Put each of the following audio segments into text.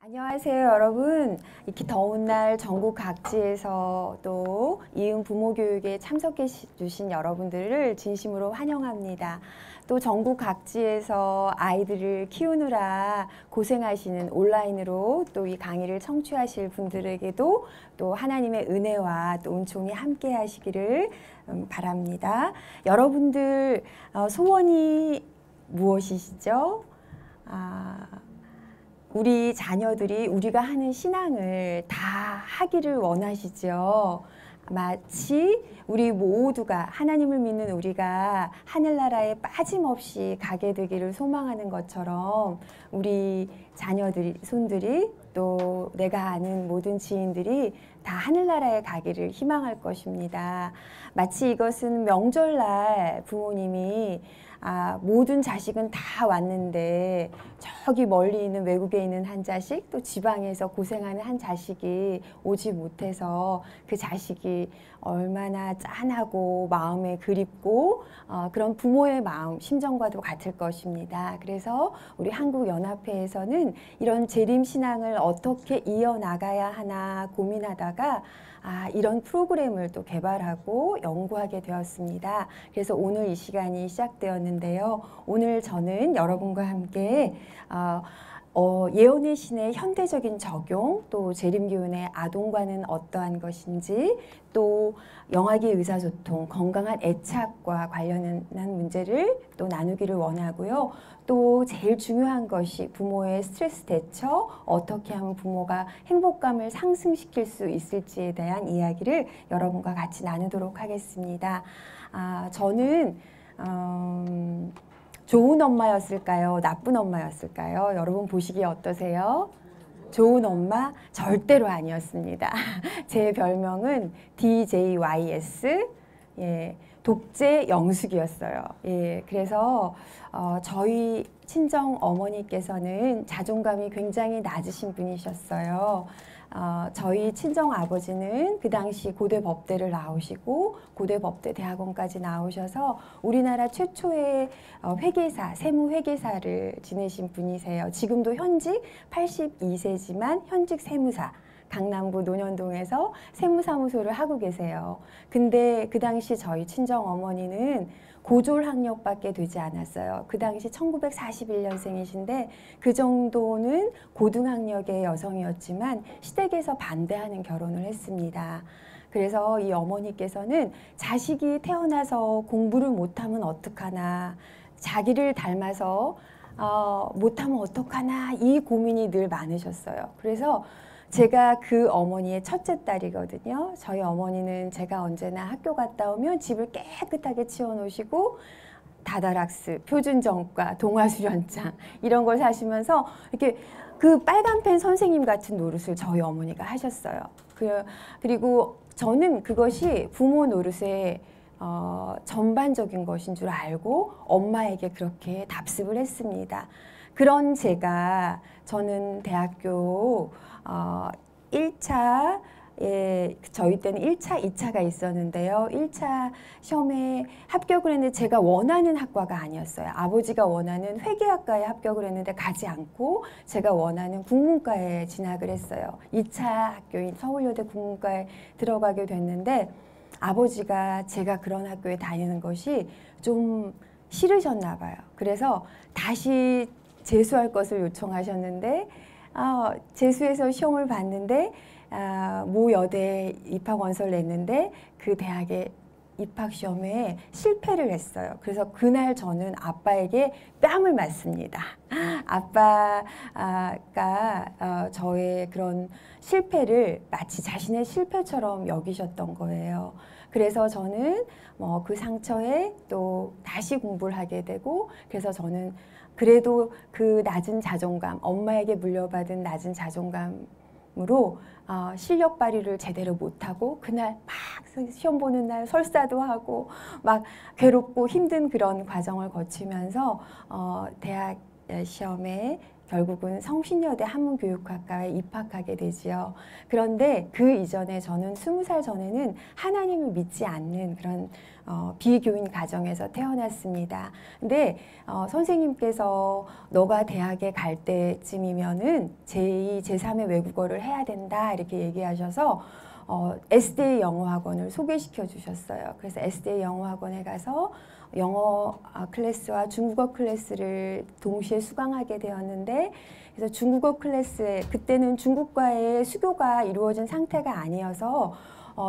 안녕하세요, 여러분. 이렇게 더운 날 전국 각지에서 또 이은 부모 교육에 참석해 주신 여러분들을 진심으로 환영합니다. 또 전국 각지에서 아이들을 키우느라 고생하시는 온라인으로 또 이 강의를 청취하실 분들에게도 또 하나님의 은혜와 또 은총이 함께 하시기를 바랍니다. 여러분들 소원이 무엇이시죠? 우리 자녀들이 우리가 하는 신앙을 다 하기를 원하시죠. 마치 우리 모두가 하나님을 믿는 우리가 하늘나라에 빠짐없이 가게 되기를 소망하는 것처럼 우리 자녀들이, 손들이 또 내가 아는 모든 지인들이 다 하늘나라에 가기를 희망할 것입니다. 마치 이것은 명절날 부모님이 모든 자식은 다 왔는데 저기 멀리 있는 외국에 있는 한 자식 또 지방에서 고생하는 한 자식이 오지 못해서 그 자식이 얼마나 짠하고 마음에 그립고 그런 부모의 마음, 심정과도 같을 것입니다. 그래서 우리 한국연합회에서는 이런 재림신앙을 어떻게 이어나가야 하나 고민하다가 이런 프로그램을 또 개발하고 연구하게 되었습니다. 그래서 오늘 이 시간이 시작되었는데요. 오늘 저는 여러분과 함께 예언의 신의 현대적인 적용, 또 재림교훈의 아동과는 어떠한 것인지, 또 영아기 의사소통, 건강한 애착과 관련한 문제를 또 나누기를 원하고요. 또 제일 중요한 것이 부모의 스트레스 대처, 어떻게 하면 부모가 행복감을 상승시킬 수 있을지에 대한 이야기를 여러분과 같이 나누도록 하겠습니다. 저는 좋은 엄마였을까요? 나쁜 엄마였을까요? 여러분 보시기에 어떠세요? 좋은 엄마? 절대로 아니었습니다. 제 별명은 DJYS, 독재 영숙이었어요. 그래서 저희 친정 어머니께서는 자존감이 굉장히 낮으신 분이셨어요. 저희 친정 아버지는 그 당시 고대 법대를 나오시고 고대 법대 대학원까지 나오셔서 우리나라 최초의 회계사, 세무 회계사를 지내신 분이세요. 지금도 현직 82세지만 현직 세무사. 강남구 논현동에서 세무사무소를 하고 계세요. 근데 그 당시 저희 친정 어머니는 고졸 학력밖에 되지 않았어요. 그 당시 1941년생이신데 그 정도는 고등학력의 여성이었지만 시댁에서 반대하는 결혼을 했습니다. 그래서 이 어머니께서는 자식이 태어나서 공부를 못하면 어떡하나, 자기를 닮아서 못하면 어떡하나, 이 고민이 늘 많으셨어요. 그래서 제가 그 어머니의 첫째 딸이거든요. 저희 어머니는 제가 언제나 학교 갔다 오면 집을 깨끗하게 치워놓으시고 다다락스, 표준정과, 동화수련장 이런 걸 사시면서 이렇게 그 빨간펜 선생님 같은 노릇을 저희 어머니가 하셨어요. 그리고 저는 그것이 부모 노릇의 전반적인 것인 줄 알고 엄마에게 그렇게 답습을 했습니다. 그런 저는 대학교 1차, 저희 때는 1차, 2차가 있었는데요. 1차 시험에 합격을 했는데 제가 원하는 학과가 아니었어요. 아버지가 원하는 회계학과에 합격을 했는데 가지 않고 제가 원하는 국문과에 진학을 했어요. 2차 학교인 서울여대 국문과에 들어가게 됐는데 아버지가 제가 그런 학교에 다니는 것이 좀 싫으셨나 봐요. 그래서 다시 재수할 것을 요청하셨는데 재수해서 시험을 봤는데 모 여대에 입학 원서를 냈는데 그 대학에 입학 시험에 실패를 했어요. 그래서 그날 저는 아빠에게 뺨을 맞습니다. 아빠가 저의 그런 실패를 마치 자신의 실패처럼 여기셨던 거예요. 그래서 저는 그 상처에 또 다시 공부를 하게 되고, 그래서 저는 그래도 그 낮은 자존감, 엄마에게 물려받은 낮은 자존감으로 실력 발휘를 제대로 못하고 그날 막 시험 보는 날 설사도 하고 막 괴롭고 힘든 그런 과정을 거치면서 대학 시험에 결국은 성신여대 한문교육학과에 입학하게 되지요. 그런데 그 이전에 저는 20살 전에는 하나님을 믿지 않는 그런 비교인 가정에서 태어났습니다. 근데 선생님께서 너가 대학에 갈 때쯤이면은 제2, 제3의 외국어를 해야 된다 이렇게 얘기하셔서 SDA 영어학원을 소개시켜 주셨어요. 그래서 SDA 영어학원에 가서 영어 클래스와 중국어 클래스를 동시에 수강하게 되었는데, 그래서 중국어 클래스에 그때는 중국과의 수교가 이루어진 상태가 아니어서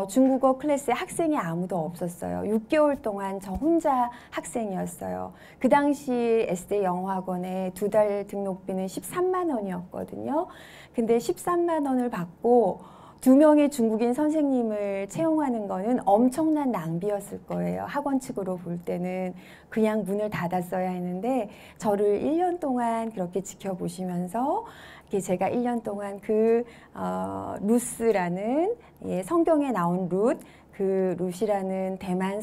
중국어 클래스에 학생이 아무도 없었어요. 6개월 동안 저 혼자 학생이었어요. 그 당시 SDA 영어학원에 2달 등록비는 13만 원이었거든요. 근데 13만 원을 받고 2명의 중국인 선생님을 채용하는 거는 엄청난 낭비였을 거예요. 학원 측으로 볼 때는 그냥 문을 닫았어야 했는데, 저를 1년 동안 그렇게 지켜보시면서 제가 1년 동안 그 루스라는 성경에 나온 그 룻이라는 대만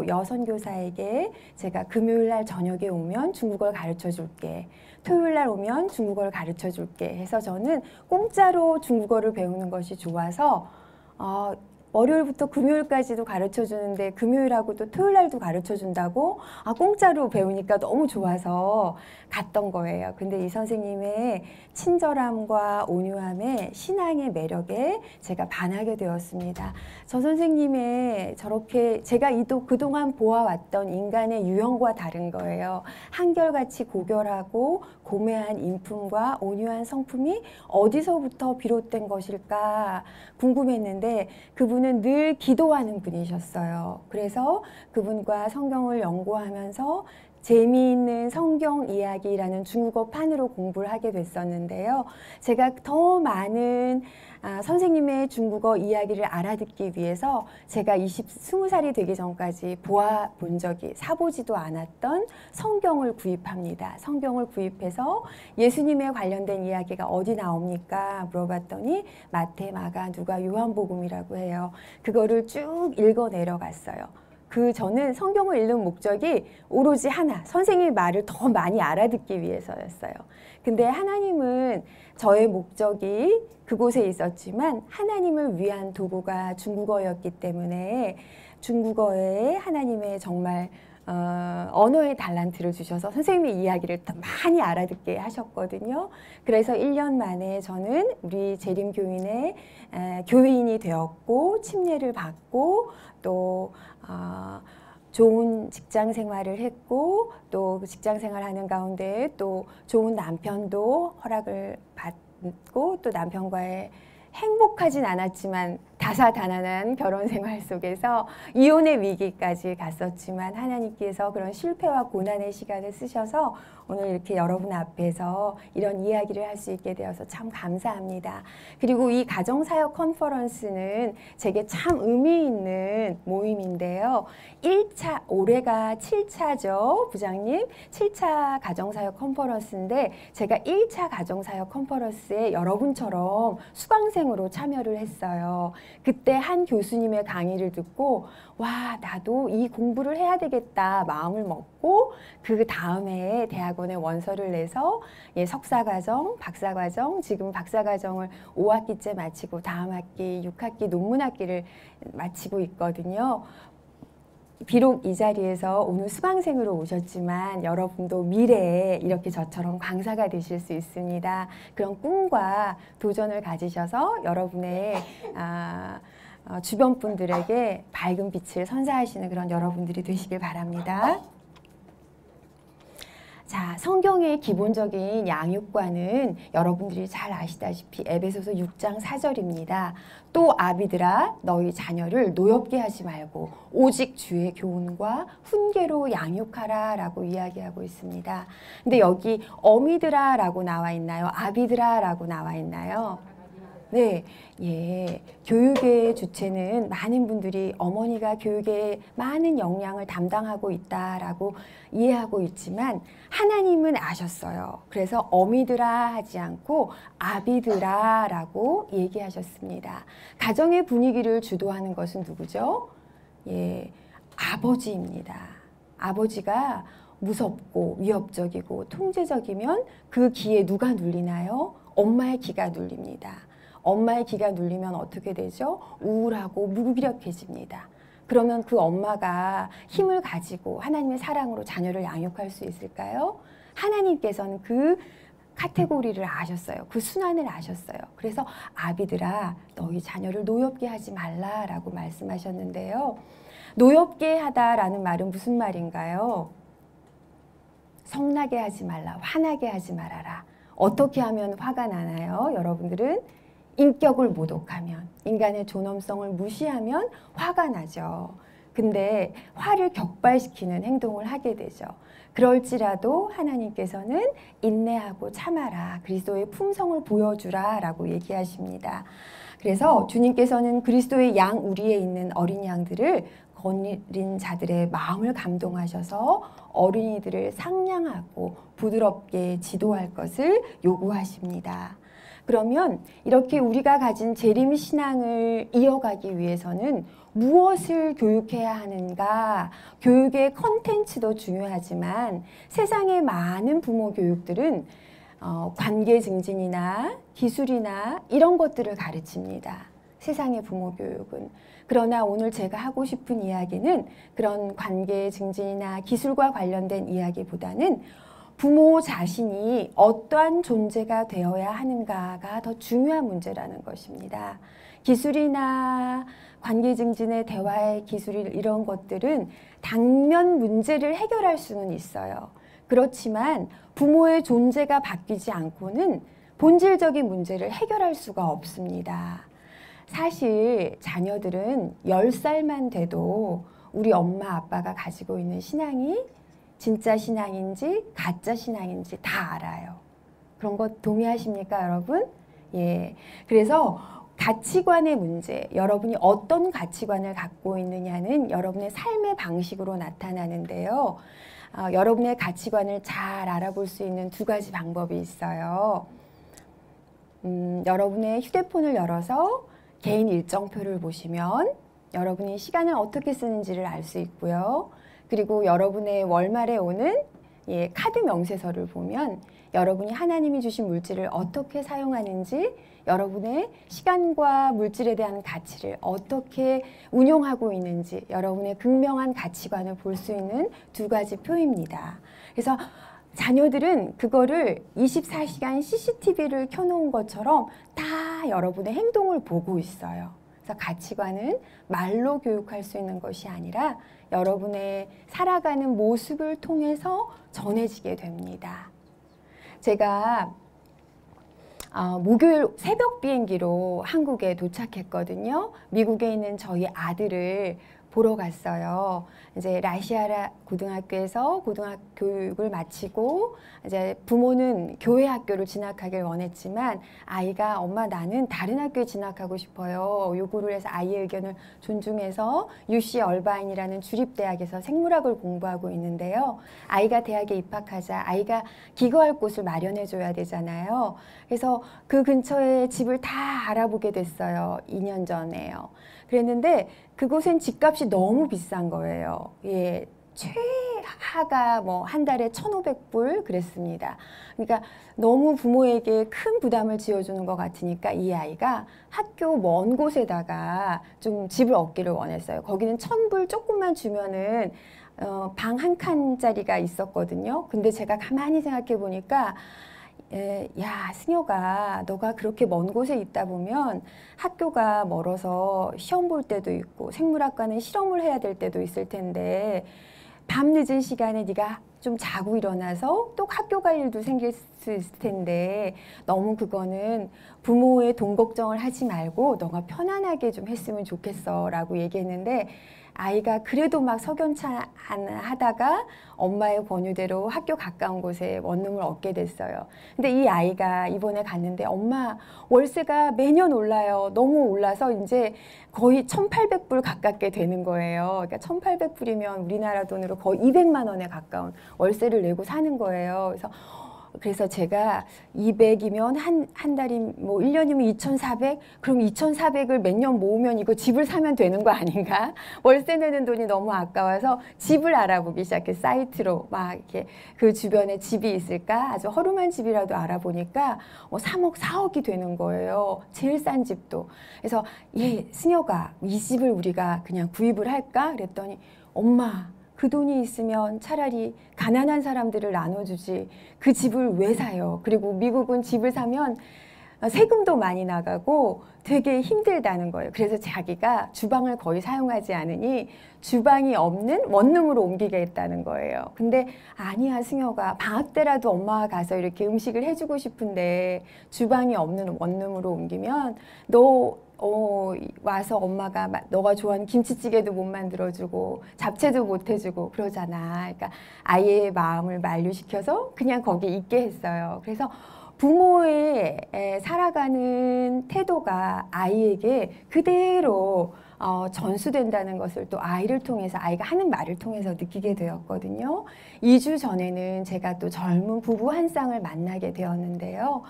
여선교사에게 제가 금요일 날 저녁에 오면 중국어를 가르쳐 줄게, 토요일 날 오면 중국어를 가르쳐 줄게 해서 저는 공짜로 중국어를 배우는 것이 좋아서 월요일부터 금요일까지도 가르쳐 주는데 금요일하고 또 토요일 날도 가르쳐 준다고 공짜로 배우니까 너무 좋아서 갔던 거예요. 근데 이 선생님의 친절함과 온유함에 신앙의 매력에 제가 반하게 되었습니다. 저 선생님의 저렇게 제가 그동안 보아왔던 인간의 유형과 다른 거예요. 한결같이 고결하고 고매한 인품과 온유한 성품이 어디서부터 비롯된 것일까 궁금했는데, 그분은 늘 기도하는 분이셨어요. 그래서 그분과 성경을 연구하면서 재미있는 성경 이야기라는 중국어판으로 공부를 하게 됐었는데요. 제가 더 많은 선생님의 중국어 이야기를 알아듣기 위해서 제가 20살이 되기 전까지 사보지도 않았던 성경을 구입합니다. 성경을 구입해서 예수님에 관련된 이야기가 어디 나옵니까? 물어봤더니 마태, 마가, 누가, 요한복음이라고 해요. 그거를 쭉 읽어 내려갔어요. 저는 성경을 읽는 목적이 오로지 하나, 선생님의 말을 더 많이 알아듣기 위해서였어요. 근데 하나님은 저의 목적이 그곳에 있었지만 하나님을 위한 도구가 중국어였기 때문에 중국어에 하나님의 정말 언어의 달란트를 주셔서 선생님의 이야기를 더 많이 알아듣게 하셨거든요. 그래서 1년 만에 저는 우리 재림교인의 교인이 되었고 침례를 받고 또 좋은 직장 생활을 했고, 또 그 직장 생활하는 가운데 또 좋은 남편도 허락을 받고, 또 남편과의 행복하진 않았지만 다사다난한 결혼 생활 속에서 이혼의 위기까지 갔었지만 하나님께서 그런 실패와 고난의 시간을 쓰셔서 오늘 이렇게 여러분 앞에서 이런 이야기를 할 수 있게 되어서 참 감사합니다. 그리고 이 가정사역 컨퍼런스는 제게 참 의미 있는 모임인데요. 올해가 7차죠, 부장님. 7차 가정사역 컨퍼런스인데 제가 1차 가정사역 컨퍼런스에 여러분처럼 수강생으로 참여를 했어요. 그때 한 교수님의 강의를 듣고 와, 나도 이 공부를 해야 되겠다 마음을 먹고 그 다음에 대학원에 원서를 내서 석사과정, 박사과정, 지금 박사과정을 5학기째 마치고 다음 학기 6학기 논문학기를 마치고 있거든요. 비록 이 자리에서 오늘 수강생으로 오셨지만 여러분도 미래에 이렇게 저처럼 강사가 되실 수 있습니다. 그런 꿈과 도전을 가지셔서 여러분의 주변 분들에게 밝은 빛을 선사하시는 그런 여러분들이 되시길 바랍니다. 자, 성경의 기본적인 양육과는 여러분들이 잘 아시다시피 에베소서 6장 4절입니다. 또 아비들아 너희 자녀를 노엽게 하지 말고 오직 주의 교훈과 훈계로 양육하라 라고 이야기하고 있습니다. 근데 여기 어미들아 라고 나와 있나요? 아비들아 라고 나와 있나요? 네, 교육의 주체는 많은 분들이 어머니가 교육에 많은 역량을 담당하고 있다라고 이해하고 있지만 하나님은 아셨어요. 그래서 어미들아 하지 않고 아비들아 라고 얘기하셨습니다. 가정의 분위기를 주도하는 것은 누구죠? 아버지입니다. 아버지가 무섭고 위협적이고 통제적이면 그 기에 누가 눌리나요? 엄마의 기가 눌립니다. 엄마의 기가 눌리면 어떻게 되죠? 우울하고 무기력해집니다. 그러면 그 엄마가 힘을 가지고 하나님의 사랑으로 자녀를 양육할 수 있을까요? 하나님께서는 그 카테고리를 아셨어요. 그 순환을 아셨어요. 그래서 아비들아 너희 자녀를 노엽게 하지 말라라고 말씀하셨는데요. 노엽게 하다라는 말은 무슨 말인가요? 성나게 하지 말라, 화나게 하지 말아라. 어떻게 하면 화가 나나요? 여러분들은 인격을 모독하면, 인간의 존엄성을 무시하면 화가 나죠. 근데 화를 격발시키는 행동을 하게 되죠. 그럴지라도 하나님께서는 인내하고 참아라, 그리스도의 품성을 보여주라 라고 얘기하십니다. 그래서 주님께서는 그리스도의 양 우리에 있는 어린 양들을 어린 자들의 마음을 감동하셔서 어린이들을 상냥하고 부드럽게 지도할 것을 요구하십니다. 그러면 이렇게 우리가 가진 재림 신앙을 이어가기 위해서는 무엇을 교육해야 하는가? 교육의 컨텐츠도 중요하지만 세상의 많은 부모 교육들은 관계 증진이나 기술이나 이런 것들을 가르칩니다. 세상의 부모 교육은. 그러나 오늘 제가 하고 싶은 이야기는 그런 관계 증진이나 기술과 관련된 이야기보다는 부모 자신이 어떠한 존재가 되어야 하는가가 더 중요한 문제라는 것입니다. 기술이나 관계 증진의 대화의 기술 이런 것들은 당면 문제를 해결할 수는 있어요. 그렇지만 부모의 존재가 바뀌지 않고는 본질적인 문제를 해결할 수가 없습니다. 사실 자녀들은 10살만 돼도 우리 엄마 아빠가 가지고 있는 신앙이 진짜 신앙인지 가짜 신앙인지 다 알아요. 그런 거 동의하십니까, 여러분? 예. 그래서 가치관의 문제, 여러분이 어떤 가치관을 갖고 있느냐는 여러분의 삶의 방식으로 나타나는데요. 여러분의 가치관을 잘 알아볼 수 있는 두 가지 방법이 있어요. 여러분의 휴대폰을 열어서 개인 일정표를 보시면 여러분이 시간을 어떻게 쓰는지를 알 수 있고요. 그리고 여러분의 월말에 오는 카드 명세서를 보면 여러분이 하나님이 주신 물질을 어떻게 사용하는지, 여러분의 시간과 물질에 대한 가치를 어떻게 운용하고 있는지, 여러분의 극명한 가치관을 볼 수 있는 두 가지 표입니다. 그래서 자녀들은 그거를 24시간 CCTV를 켜놓은 것처럼 다 여러분의 행동을 보고 있어요. 그래서 가치관은 말로 교육할 수 있는 것이 아니라 여러분의 살아가는 모습을 통해서 전해지게 됩니다. 제가 목요일 새벽 비행기로 한국에 도착했거든요. 미국에 있는 저희 아들을 보러 갔어요. 이제 라시아라 고등학교에서 고등학교 교육을 마치고 이제 부모는 교회 학교를 진학하길 원했지만 아이가 엄마 나는 다른 학교에 진학하고 싶어요. 요구를 해서 아이의 의견을 존중해서 UC 얼바인이라는 주립대학에서 생물학을 공부하고 있는데요. 아이가 대학에 입학하자 아이가 기거할 곳을 마련해 줘야 되잖아요. 그래서 그 근처에 집을 다 알아보게 됐어요. 2년 전에요. 그랬는데 그곳엔 집값이 너무 비싼 거예요. 예, 최하가 뭐 한 달에 1,500불 그랬습니다. 그러니까 너무 부모에게 큰 부담을 지어주는 것 같으니까 이 아이가 학교 먼 곳에다가 좀 집을 얻기를 원했어요. 거기는 1,000불 조금만 주면은 방 한 칸짜리가 있었거든요. 근데 제가 가만히 생각해 보니까 야, 승효가 너가 그렇게 먼 곳에 있다 보면 학교가 멀어서 시험 볼 때도 있고 생물학과는 실험을 해야 될 때도 있을 텐데 밤 늦은 시간에 네가 좀 자고 일어나서 또 학교 갈 일도 생길 수 있을 텐데 너무 그거는 부모의 돈 걱정을 하지 말고 너가 편안하게 좀 했으면 좋겠어 라고 얘기했는데 아이가 그래도 막 석연찮하다가 엄마의 권유대로 학교 가까운 곳에 원룸을 얻게 됐어요. 근데 이 아이가 이번에 갔는데 엄마 월세가 매년 올라요. 너무 올라서 이제 거의 1,800불 가깝게 되는 거예요. 그러니까 1,800불이면 우리나라 돈으로 거의 200만 원에 가까운 월세를 내고 사는 거예요. 그래서 그래서 제가 200이면 한 달이 뭐 1년이면 2,400? 그럼 2,400을 몇 년 모으면 이거 집을 사면 되는 거 아닌가? 월세 내는 돈이 너무 아까워서 집을 알아보기 시작해. 사이트로 막 이렇게 그 주변에 집이 있을까? 아주 허름한 집이라도 알아보니까 3억, 4억이 되는 거예요. 제일 싼 집도. 그래서 승여가 이 집을 우리가 그냥 구입을 할까? 그랬더니 엄마, 그 돈이 있으면 차라리 가난한 사람들을 나눠주지 그 집을 왜 사요? 그리고 미국은 집을 사면 세금도 많이 나가고 되게 힘들다는 거예요. 그래서 자기가 주방을 거의 사용하지 않으니 주방이 없는 원룸으로 옮기겠다는 거예요. 근데 아니야, 승여가 방학 때라도 엄마가 가서 이렇게 음식을 해주고 싶은데 주방이 없는 원룸으로 옮기면 너 와서 엄마가 너가 좋아하는 김치찌개도 못 만들어주고 잡채도 못 해주고 그러잖아. 그러니까 아이의 마음을 만류시켜서 그냥 거기 있게 했어요. 그래서 부모의 살아가는 태도가 아이에게 그대로 전수된다는 것을 또 아이를 통해서, 아이가 하는 말을 통해서 느끼게 되었거든요. 2주 전에는 제가 또 젊은 부부 한 쌍을 만나게 되었는데요.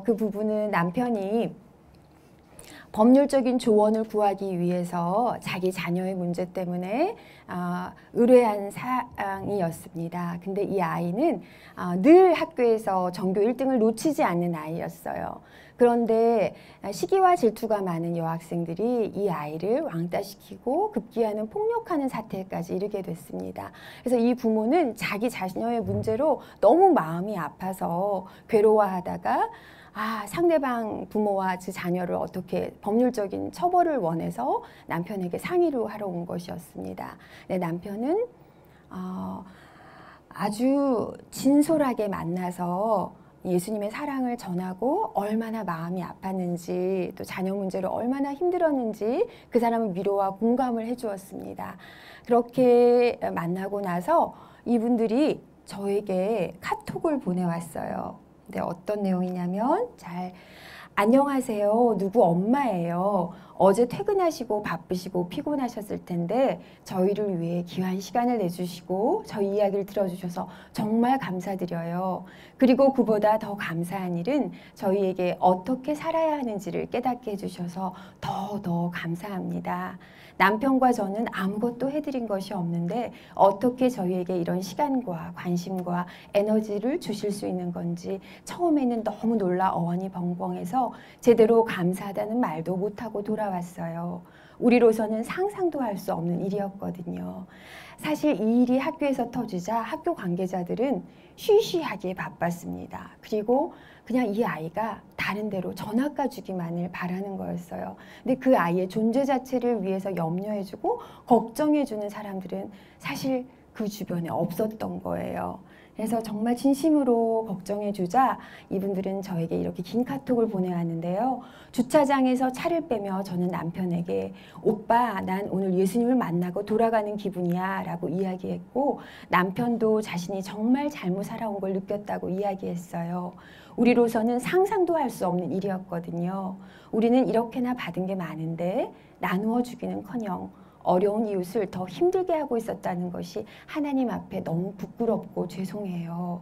그 부부는 남편이 법률적인 조언을 구하기 위해서 자기 자녀의 문제 때문에 의뢰한 사항이었습니다. 근데 이 아이는 늘 학교에서 전교 1등을 놓치지 않는 아이였어요. 그런데 시기와 질투가 많은 여학생들이 이 아이를 왕따시키고 급기야는 폭력하는 사태까지 이르게 됐습니다. 그래서 이 부모는 자기 자녀의 문제로 너무 마음이 아파서 괴로워하다가 상대방 부모와 그 자녀를 어떻게 법률적인 처벌을 원해서 남편에게 상의를 하러 온 것이었습니다. 네, 남편은 아주 진솔하게 만나서 예수님의 사랑을 전하고 얼마나 마음이 아팠는지 또 자녀 문제로 얼마나 힘들었는지 그 사람은 위로와 공감을 해주었습니다. 그렇게 만나고 나서 이분들이 저에게 카톡을 보내왔어요. 근데 어떤 내용이냐면 안녕하세요. 누구 엄마예요. 어제 퇴근하시고 바쁘시고 피곤하셨을 텐데 저희를 위해 귀한 시간을 내주시고 저희 이야기를 들어주셔서 정말 감사드려요. 그리고 그보다 더 감사한 일은 저희에게 어떻게 살아야 하는지를 깨닫게 해주셔서 더 감사합니다. 남편과 저는 아무것도 해드린 것이 없는데 어떻게 저희에게 이런 시간과 관심과 에너지를 주실 수 있는 건지 처음에는 너무 놀라 어안이 벙벙해서 제대로 감사하다는 말도 못하고 돌아왔어요. 우리로서는 상상도 할 수 없는 일이었거든요. 사실 이 일이 학교에서 터지자 학교 관계자들은 쉬쉬하기에 바빴습니다. 그리고 그냥 이 아이가 다른 데로 전학가 주기만을 바라는 거였어요. 근데 그 아이의 존재 자체를 위해서 염려해주고 걱정해주는 사람들은 사실 그 주변에 없었던 거예요. 그래서 정말 진심으로 걱정해주자 이분들은 저에게 이렇게 긴 카톡을 보내왔는데요. 주차장에서 차를 빼며 저는 남편에게 오빠, 난 오늘 예수님을 만나고 돌아가는 기분이야 라고 이야기했고 남편도 자신이 정말 잘못 살아온 걸 느꼈다고 이야기했어요. 우리로서는 상상도 할 수 없는 일이었거든요. 우리는 이렇게나 받은 게 많은데 나누어 주기는커녕 어려운 이웃을 더 힘들게 하고 있었다는 것이 하나님 앞에 너무 부끄럽고 죄송해요.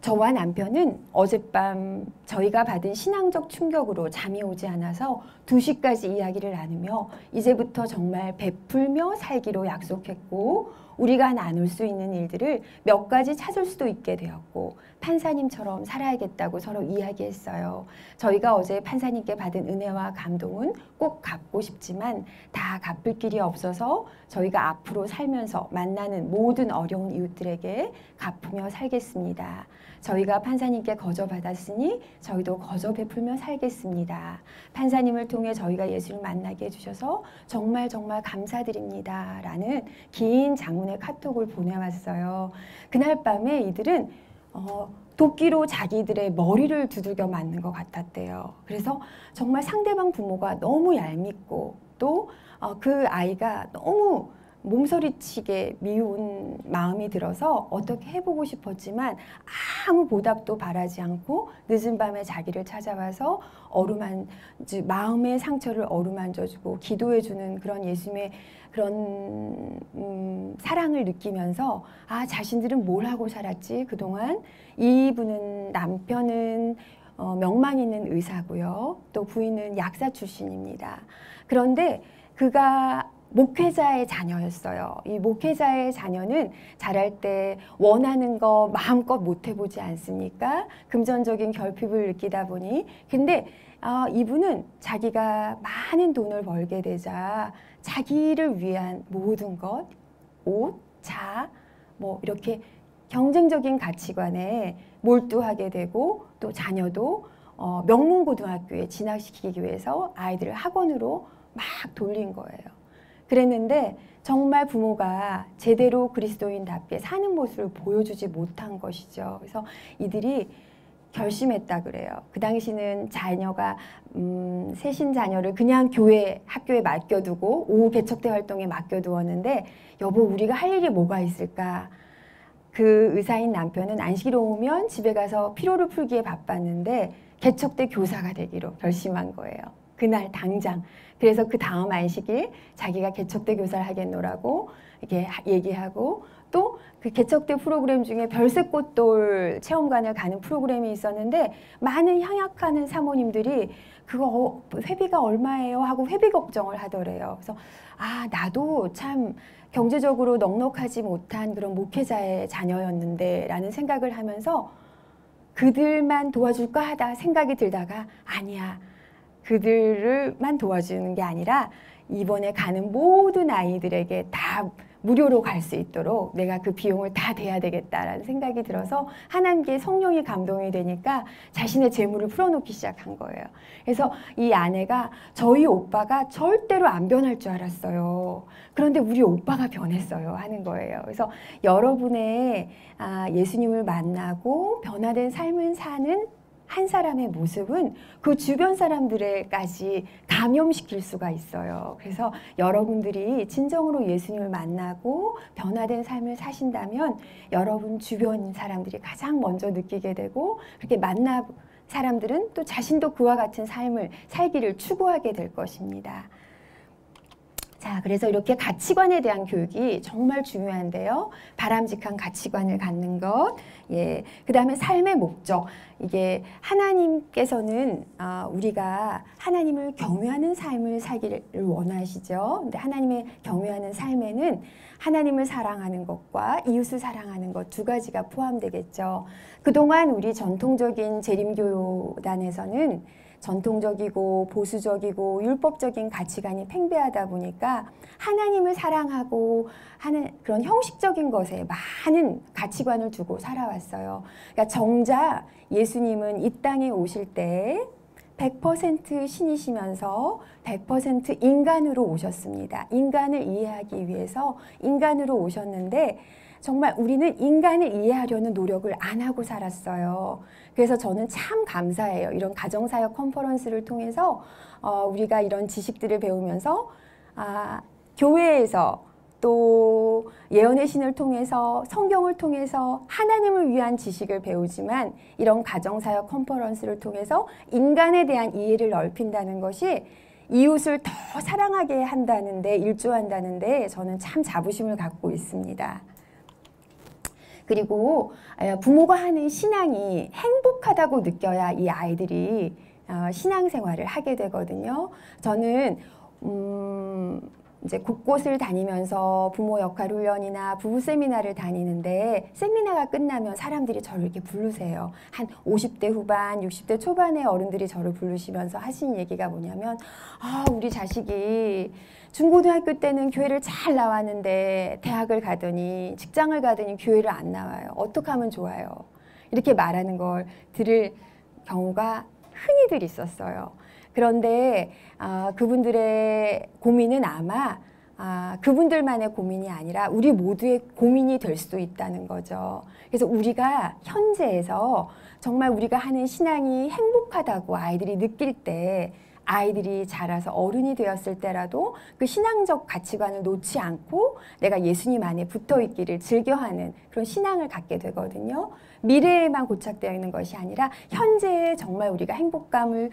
저와 남편은 어젯밤 저희가 받은 신앙적 충격으로 잠이 오지 않아서 2시까지 이야기를 나누며 이제부터 정말 베풀며 살기로 약속했고 우리가 나눌 수 있는 일들을 몇 가지 찾을 수도 있게 되었고 판사님처럼 살아야겠다고 서로 이야기했어요. 저희가 어제 판사님께 받은 은혜와 감동은 꼭 갚고 싶지만 다 갚을 길이 없어서 저희가 앞으로 살면서 만나는 모든 어려운 이웃들에게 갚으며 살겠습니다. 저희가 판사님께 거저 받았으니 저희도 거저 베풀며 살겠습니다. 판사님을 통해 저희가 예수를 만나게 해주셔서 정말 감사드립니다. 라는 긴 장문의 카톡을 보내왔어요. 그날 밤에 이들은 도끼로 자기들의 머리를 두들겨 맞는 것 같았대요. 그래서 정말 상대방 부모가 너무 얄밉고 또 그 아이가 너무 몸서리치게 미운 마음이 들어서 어떻게 해보고 싶었지만 아무 보답도 바라지 않고 늦은 밤에 자기를 찾아와서 마음의 상처를 어루만져주고 기도해주는 그런 예수님의 그런 사랑을 느끼면서 아, 자신들은 뭘 하고 살았지 그동안. 이분은 남편은 명망 있는 의사고요. 또 부인은 약사 출신입니다. 그런데 그가 목회자의 자녀였어요. 이 목회자의 자녀는 자랄 때 원하는 거 마음껏 못 해보지 않습니까? 금전적인 결핍을 느끼다 보니. 근데 이분은 자기가 많은 돈을 벌게 되자 자기를 위한 모든 것, 옷, 차, 뭐 이렇게 경쟁적인 가치관에 몰두하게 되고 또 자녀도 명문고등학교에 진학시키기 위해서 아이들을 학원으로 막 돌린 거예요. 그랬는데 정말 부모가 제대로 그리스도인답게 사는 모습을 보여주지 못한 것이죠. 그래서 이들이 결심했다 그래요. 그 당시는 자녀가 셋인 자녀를 그냥 학교에 맡겨두고 오후 개척대 활동에 맡겨두었는데 여보 우리가 할 일이 뭐가 있을까? 그 의사인 남편은 안식일 오면 집에 가서 피로를 풀기에 바빴는데 개척대 교사가 되기로 결심한 거예요. 그날 당장. 그래서 그 다음 안식일 자기가 개척대 교사를 하겠노라고 이렇게 얘기하고 또 그 개척대 프로그램 중에 별새꽃돌 체험관을 가는 프로그램이 있었는데 많은 향약하는 사모님들이 그거 회비가 얼마예요? 하고 회비 걱정을 하더래요. 그래서 아 나도 참 경제적으로 넉넉하지 못한 그런 목회자의 자녀였는데 라는 생각을 하면서 그들만 도와줄까 하다 생각이 들다가 아니야. 그들만 도와주는 게 아니라 이번에 가는 모든 아이들에게 다 무료로 갈 수 있도록 내가 그 비용을 다 대야 되겠다라는 생각이 들어서 하나님께 성령이 감동이 되니까 자신의 재물을 풀어놓기 시작한 거예요. 그래서 이 아내가 저희 오빠가 절대로 안 변할 줄 알았어요. 그런데 우리 오빠가 변했어요 하는 거예요. 그래서 여러분의 예수님을 만나고 변화된 삶을 사는 한 사람의 모습은 그 주변 사람들에까지 감염시킬 수가 있어요. 그래서 여러분들이 진정으로 예수님을 만나고 변화된 삶을 사신다면 여러분 주변 사람들이 가장 먼저 느끼게 되고 그렇게 만나 사람들은 또 자신도 그와 같은 삶을 살기를 추구하게 될 것입니다. 자, 그래서 이렇게 가치관에 대한 교육이 정말 중요한데요. 바람직한 가치관을 갖는 것, 그 다음에 삶의 목적. 이게 하나님께서는 우리가 하나님을 경외하는 삶을 살기를 원하시죠. 근데 하나님의 경외하는 삶에는 하나님을 사랑하는 것과 이웃을 사랑하는 것 두 가지가 포함되겠죠. 그동안 우리 전통적인 재림교단에서는 전통적이고 보수적이고 율법적인 가치관이 팽배하다 보니까 하나님을 사랑하고 하는 그런 형식적인 것에 많은 가치관을 두고 살아왔어요. 그러니까 정작 예수님은 이 땅에 오실 때 100% 신이시면서 100% 인간으로 오셨습니다. 인간을 이해하기 위해서 인간으로 오셨는데 정말 우리는 인간을 이해하려는 노력을 안 하고 살았어요. 그래서 저는 참 감사해요. 이런 가정사역 컨퍼런스를 통해서 우리가 이런 지식들을 배우면서 교회에서 또 예언의 신을 통해서 성경을 통해서 하나님을 위한 지식을 배우지만 이런 가정사역 컨퍼런스를 통해서 인간에 대한 이해를 넓힌다는 것이 이웃을 더 사랑하게 한다는데 일조한다는데 저는 참 자부심을 갖고 있습니다. 그리고 부모가 하는 신앙이 행복하다고 느껴야 이 아이들이 신앙생활을 하게 되거든요. 저는 이제 곳곳을 다니면서 부모 역할 훈련이나 부부 세미나를 다니는데 세미나가 끝나면 사람들이 저를 이렇게 부르세요. 한 50대 후반, 60대 초반의 어른들이 저를 부르시면서 하신 얘기가 뭐냐면 우리 자식이 중고등학교 때는 교회를 잘 나왔는데 대학을 가더니 직장을 가더니 교회를 안 나와요. 어떻게 하면 좋아요? 이렇게 말하는 걸 들을 경우가 흔히들 있었어요. 그런데 그분들의 고민은 아마 그분들만의 고민이 아니라 우리 모두의 고민이 될 수도 있다는 거죠. 그래서 우리가 현재에서 정말 우리가 하는 신앙이 행복하다고 아이들이 느낄 때 아이들이 자라서 어른이 되었을 때라도 그 신앙적 가치관을 놓지 않고 내가 예수님 안에 붙어 있기를 즐겨하는 그런 신앙을 갖게 되거든요. 미래에만 고착되어 있는 것이 아니라 현재에 정말 우리가 행복감을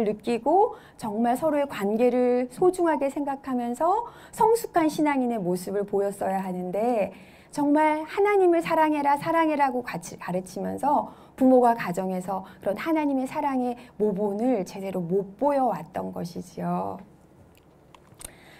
느끼고 정말 서로의 관계를 소중하게 생각하면서 성숙한 신앙인의 모습을 보였어야 하는데, 정말 하나님을 사랑해라 사랑해라고 같이 가르치면서 부모가 가정에서 그런 하나님의 사랑의 모본을 제대로 못 보여왔던 것이지요.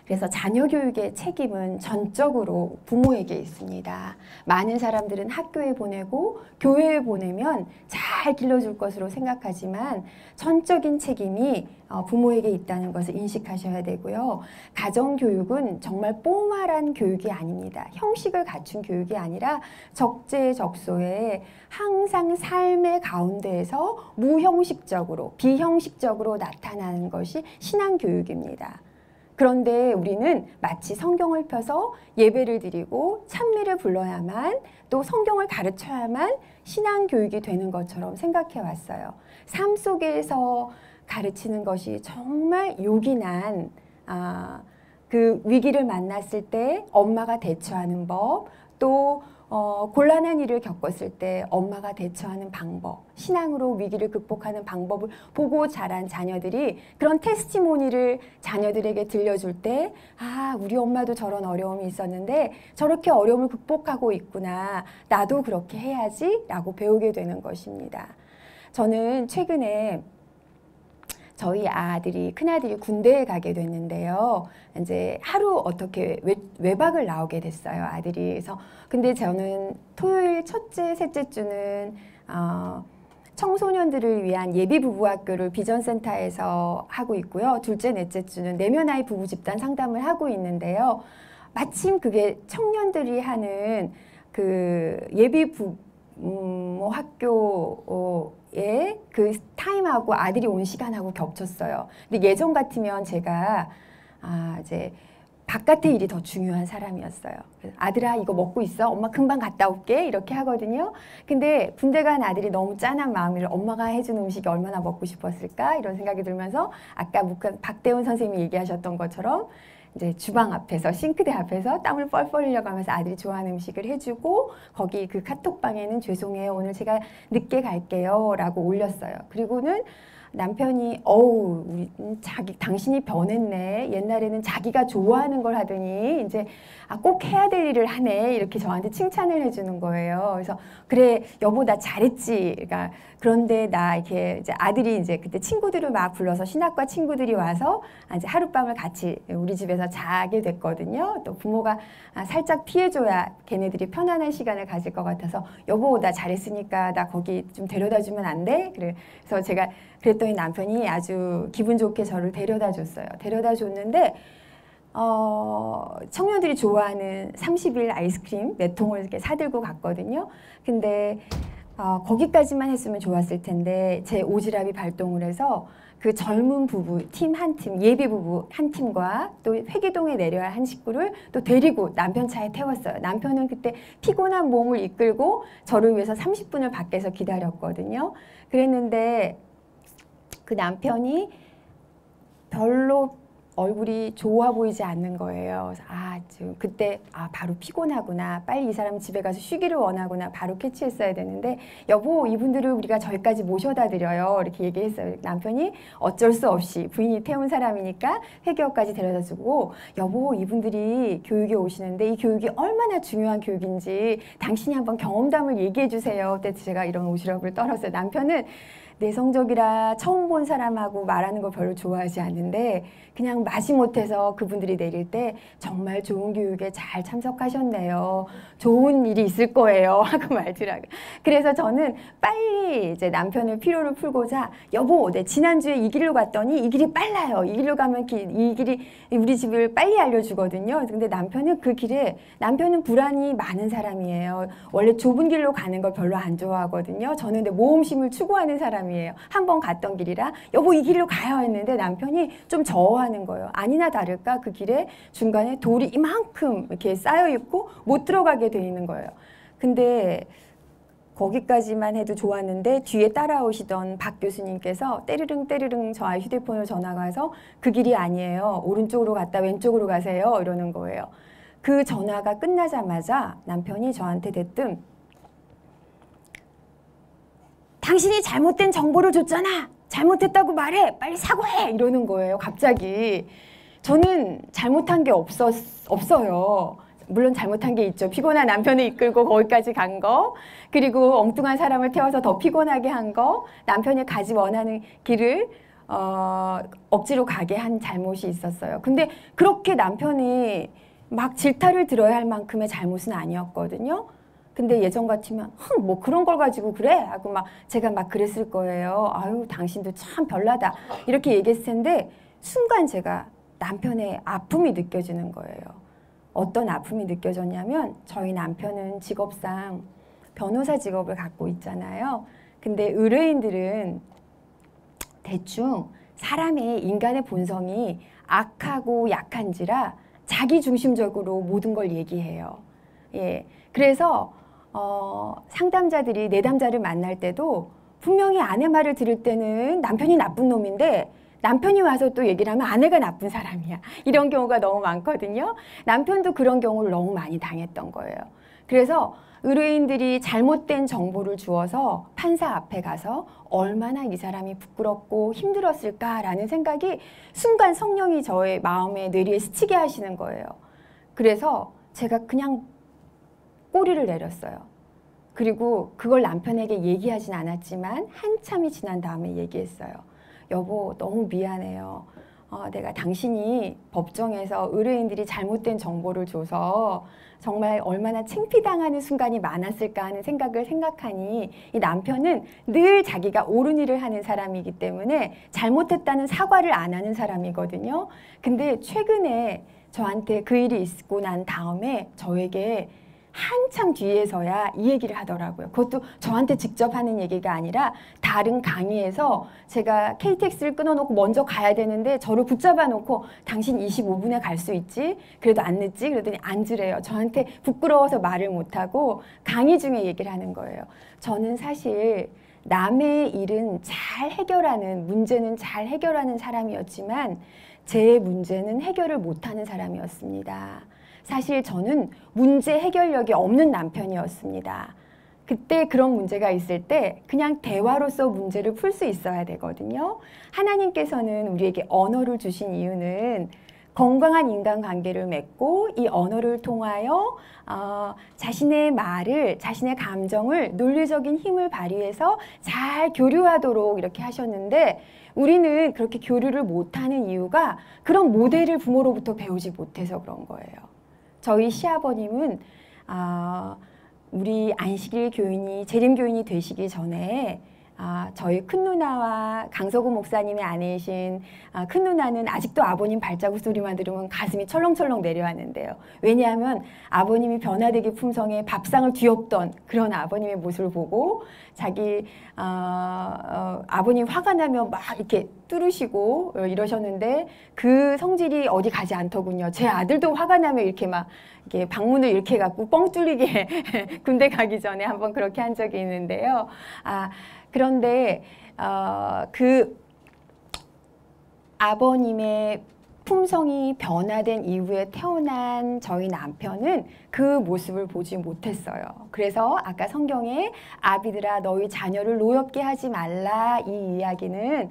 그래서 자녀 교육의 책임은 전적으로 부모에게 있습니다. 많은 사람들은 학교에 보내고 교회에 보내면 잘 길러줄 것으로 생각하지만 전적인 책임이 부모에게 있다는 것을 인식하셔야 되고요. 가정교육은 정말 뽀말한 교육이 아닙니다. 형식을 갖춘 교육이 아니라 적재적소에 항상 삶의 가운데에서 무형식적으로, 비형식적으로 나타나는 것이 신앙교육입니다. 그런데 우리는 마치 성경을 펴서 예배를 드리고 찬미를 불러야만, 또 성경을 가르쳐야만 신앙교육이 되는 것처럼 생각해 왔어요. 삶 속에서 가르치는 것이 정말 요긴한 그 위기를 만났을 때 엄마가 대처하는 법, 또 곤란한 일을 겪었을 때 엄마가 대처하는 방법, 신앙으로 위기를 극복하는 방법을 보고 자란 자녀들이 그런 테스티모니를 자녀들에게 들려줄 때, 아, 우리 엄마도 저런 어려움이 있었는데 저렇게 어려움을 극복하고 있구나, 나도 그렇게 해야지 라고 배우게 되는 것입니다. 저는 최근에 저희 큰아들이 군대에 가게 됐는데요. 이제 하루 어떻게 외박을 나오게 됐어요, 아들이. 그래서 근데 저는 토요일 첫째, 셋째 주는 청소년들을 위한 예비부부학교를 비전센터에서 하고 있고요. 둘째, 넷째 주는 내면아이 부부 집단 상담을 하고 있는데요. 마침 그게 청년들이 하는 그 학교에 그 타임하고 아들이 온 시간하고 겹쳤어요. 근데 예전 같으면 제가 이제 바깥의 일이 더 중요한 사람이었어요. 그래서 아들아, 이거 먹고 있어? 엄마 금방 갔다 올게. 이렇게 하거든요. 근데 군대 간 아들이 너무 짠한 마음이라 엄마가 해준 음식이 얼마나 먹고 싶었을까? 이런 생각이 들면서 아까 박대훈 선생님이 얘기하셨던 것처럼 이제 주방 앞에서, 싱크대 앞에서 땀을 뻘뻘 흘려가면서 아들이 좋아하는 음식을 해주고, 거기 그 카톡방에는 죄송해요, 오늘 제가 늦게 갈게요 라고 올렸어요. 그리고는 남편이 당신이 변했네. 옛날에는 자기가 좋아하는 걸 하더니 이제 꼭 해야 될 일을 하네. 이렇게 저한테 칭찬을 해주는 거예요. 그래서 그래 여보 나 잘했지. 그러니까 그런데 나 이렇게 이제 아들이 이제 그때 친구들을 막 불러서 신학과 친구들이 와서 이제 하룻밤을 같이 우리 집에서 자게 됐거든요. 또 부모가 살짝 피해줘야 걔네들이 편안한 시간을 가질 것 같아서 여보 나 잘했으니까 나 거기 좀 데려다 주면 안 돼? 그래서 제가 그랬더니 남편이 아주 기분 좋게 저를 데려다 줬어요. 데려다 줬는데 청년들이 좋아하는 30일 아이스크림 4통을 이렇게 사들고 갔거든요. 근데 거기까지만 했으면 좋았을 텐데 제 오지랖이 발동을 해서 그 젊은 부부 팀 한 팀, 예비 부부 한 팀과 또 회계동에 내려야 할 한 식구를 또 데리고 남편 차에 태웠어요. 남편은 그때 피곤한 몸을 이끌고 저를 위해서 30분을 밖에서 기다렸거든요. 그랬는데 그 남편이 별로 얼굴이 좋아 보이지 않는 거예요. 그래서 지금 그때 바로 피곤하구나. 빨리 이 사람 집에 가서 쉬기를 원하구나. 바로 캐치했어야 되는데 여보 이분들을 우리가 저기까지 모셔다 드려요. 이렇게 얘기했어요. 남편이 어쩔 수 없이 부인이 태운 사람이니까 회계역까지 데려다 주고 여보 이분들이 교육에 오시는데 이 교육이 얼마나 중요한 교육인지 당신이 한번 경험담을 얘기해 주세요. 그때 제가 이런 오시랖을 떨었어요. 남편은 내성적이라 처음 본 사람하고 말하는 걸 별로 좋아하지 않는데 그냥 마지못해서 그분들이 내릴 때 정말 좋은 교육에 잘 참석하셨네요. 좋은 일이 있을 거예요. 하고 말더라고요. 그래서 저는 빨리 이제 남편의 피로를 풀고자 여보, 내 지난주에 이 길로 갔더니 이 길이 빨라요. 이 길로 가면 이 길이 우리 집을 빨리 알려주거든요. 근데 남편은 그 길에 남편은 불안이 많은 사람이에요. 원래 좁은 길로 가는 걸 별로 안 좋아하거든요. 저는 근데 모험심을 추구하는 사람이에요. 한 번 갔던 길이라 여보 이 길로 가요 했는데 남편이 좀 저어하는 거예요. 아니나 다를까 그 길에 중간에 돌이 이만큼 이렇게 쌓여 있고 못 들어가게 돼 있는 거예요. 근데 거기까지만 해도 좋았는데 뒤에 따라오시던 박 교수님께서 때르릉 때르릉 저의 휴대폰으로 전화가 와서 그 길이 아니에요. 오른쪽으로 갔다 왼쪽으로 가세요. 이러는 거예요. 그 전화가 끝나자마자 남편이 저한테 대뜸 당신이 잘못된 정보를 줬잖아. 잘못했다고 말해. 빨리 사과해. 이러는 거예요. 갑자기. 저는 잘못한 게 없어요. 물론 잘못한 게 있죠. 피곤한 남편을 이끌고 거기까지 간 거, 그리고 엉뚱한 사람을 태워서 더 피곤하게 한 거, 남편이 가지 원하는 길을 억지로 가게 한 잘못이 있었어요. 근데 그렇게 남편이 막 질타를 들어야 할 만큼의 잘못은 아니었거든요. 근데 예전 같으면 뭐 그런 걸 가지고 그래? 하고 막 제가 막 그랬을 거예요. 아유 당신도 참 별나다 이렇게 얘기했을 텐데 순간 제가 남편의 아픔이 느껴지는 거예요. 어떤 아픔이 느껴졌냐면 저희 남편은 직업상 변호사 직업을 갖고 있잖아요. 근데 의뢰인들은 대충 사람의 인간의 본성이 악하고 약한지라 자기중심적으로 모든 걸 얘기해요. 예, 그래서 상담자들이 내담자를 만날 때도 분명히 아내 말을 들을 때는 남편이 나쁜 놈인데 남편이 와서 또 얘기를 하면 아내가 나쁜 사람이야. 이런 경우가 너무 많거든요. 남편도 그런 경우를 너무 많이 당했던 거예요. 그래서 의뢰인들이 잘못된 정보를 주어서 판사 앞에 가서 얼마나 이 사람이 부끄럽고 힘들었을까라는 생각이 순간 성령이 저의 마음에 뇌리에 스치게 하시는 거예요. 그래서 제가 그냥 꼬리를 내렸어요. 그리고 그걸 남편에게 얘기하진 않았지만 한참이 지난 다음에 얘기했어요. 여보, 너무 미안해요. 내가 당신이 법정에서 의뢰인들이 잘못된 정보를 줘서 정말 얼마나 창피당하는 순간이 많았을까 하는 생각을 생각하니 이 남편은 늘 자기가 옳은 일을 하는 사람이기 때문에 잘못했다는 사과를 안 하는 사람이거든요. 근데 최근에 저한테 그 일이 있고 난 다음에 저에게 한참 뒤에서야 이 얘기를 하더라고요. 그것도 저한테 직접 하는 얘기가 아니라 다른 강의에서 제가 KTX를 끊어놓고 먼저 가야 되는데 저를 붙잡아 놓고 당신 25분에 갈 수 있지? 그래도 안 늦지? 그러더니 앉으래요. 저한테 부끄러워서 말을 못하고 강의 중에 얘기를 하는 거예요. 저는 사실 남의 일은 잘 해결하는, 문제는 잘 해결하는 사람이었지만 제 문제는 해결을 못하는 사람이었습니다. 사실 저는 문제 해결력이 없는 남편이었습니다. 그때 그런 문제가 있을 때 그냥 대화로서 문제를 풀 수 있어야 되거든요. 하나님께서는 우리에게 언어를 주신 이유는 건강한 인간관계를 맺고 이 언어를 통하여 자신의 말을, 자신의 감정을 논리적인 힘을 발휘해서 잘 교류하도록 이렇게 하셨는데 우리는 그렇게 교류를 못하는 이유가 그런 모델을 부모로부터 배우지 못해서 그런 거예요. 저희 시아버님은 우리 안식일 교인이 재림교인이 되시기 전에 저희 큰누나와 강서구 목사님의 아내이신 큰누나는 아직도 아버님 발자국 소리만 들으면 가슴이 철렁철렁 내려왔는데요. 왜냐하면 아버님이 변화되기 품성에 밥상을 뒤엎던 그런 아버님의 모습을 보고 자기 아버님 화가 나면 막 이렇게 뚫으시고 이러셨는데 그 성질이 어디 가지 않더군요. 제 아들도 화가 나면 이렇게 막 이렇게 방문을 이렇게 갖고 뻥 뚫리게 군대 가기 전에 한번 그렇게 한 적이 있는데요. 그런데 그 아버님의 품성이 변화된 이후에 태어난 저희 남편은 그 모습을 보지 못했어요. 그래서 아까 성경에 아비들아 너희 자녀를 노엽게 하지 말라 이 이야기는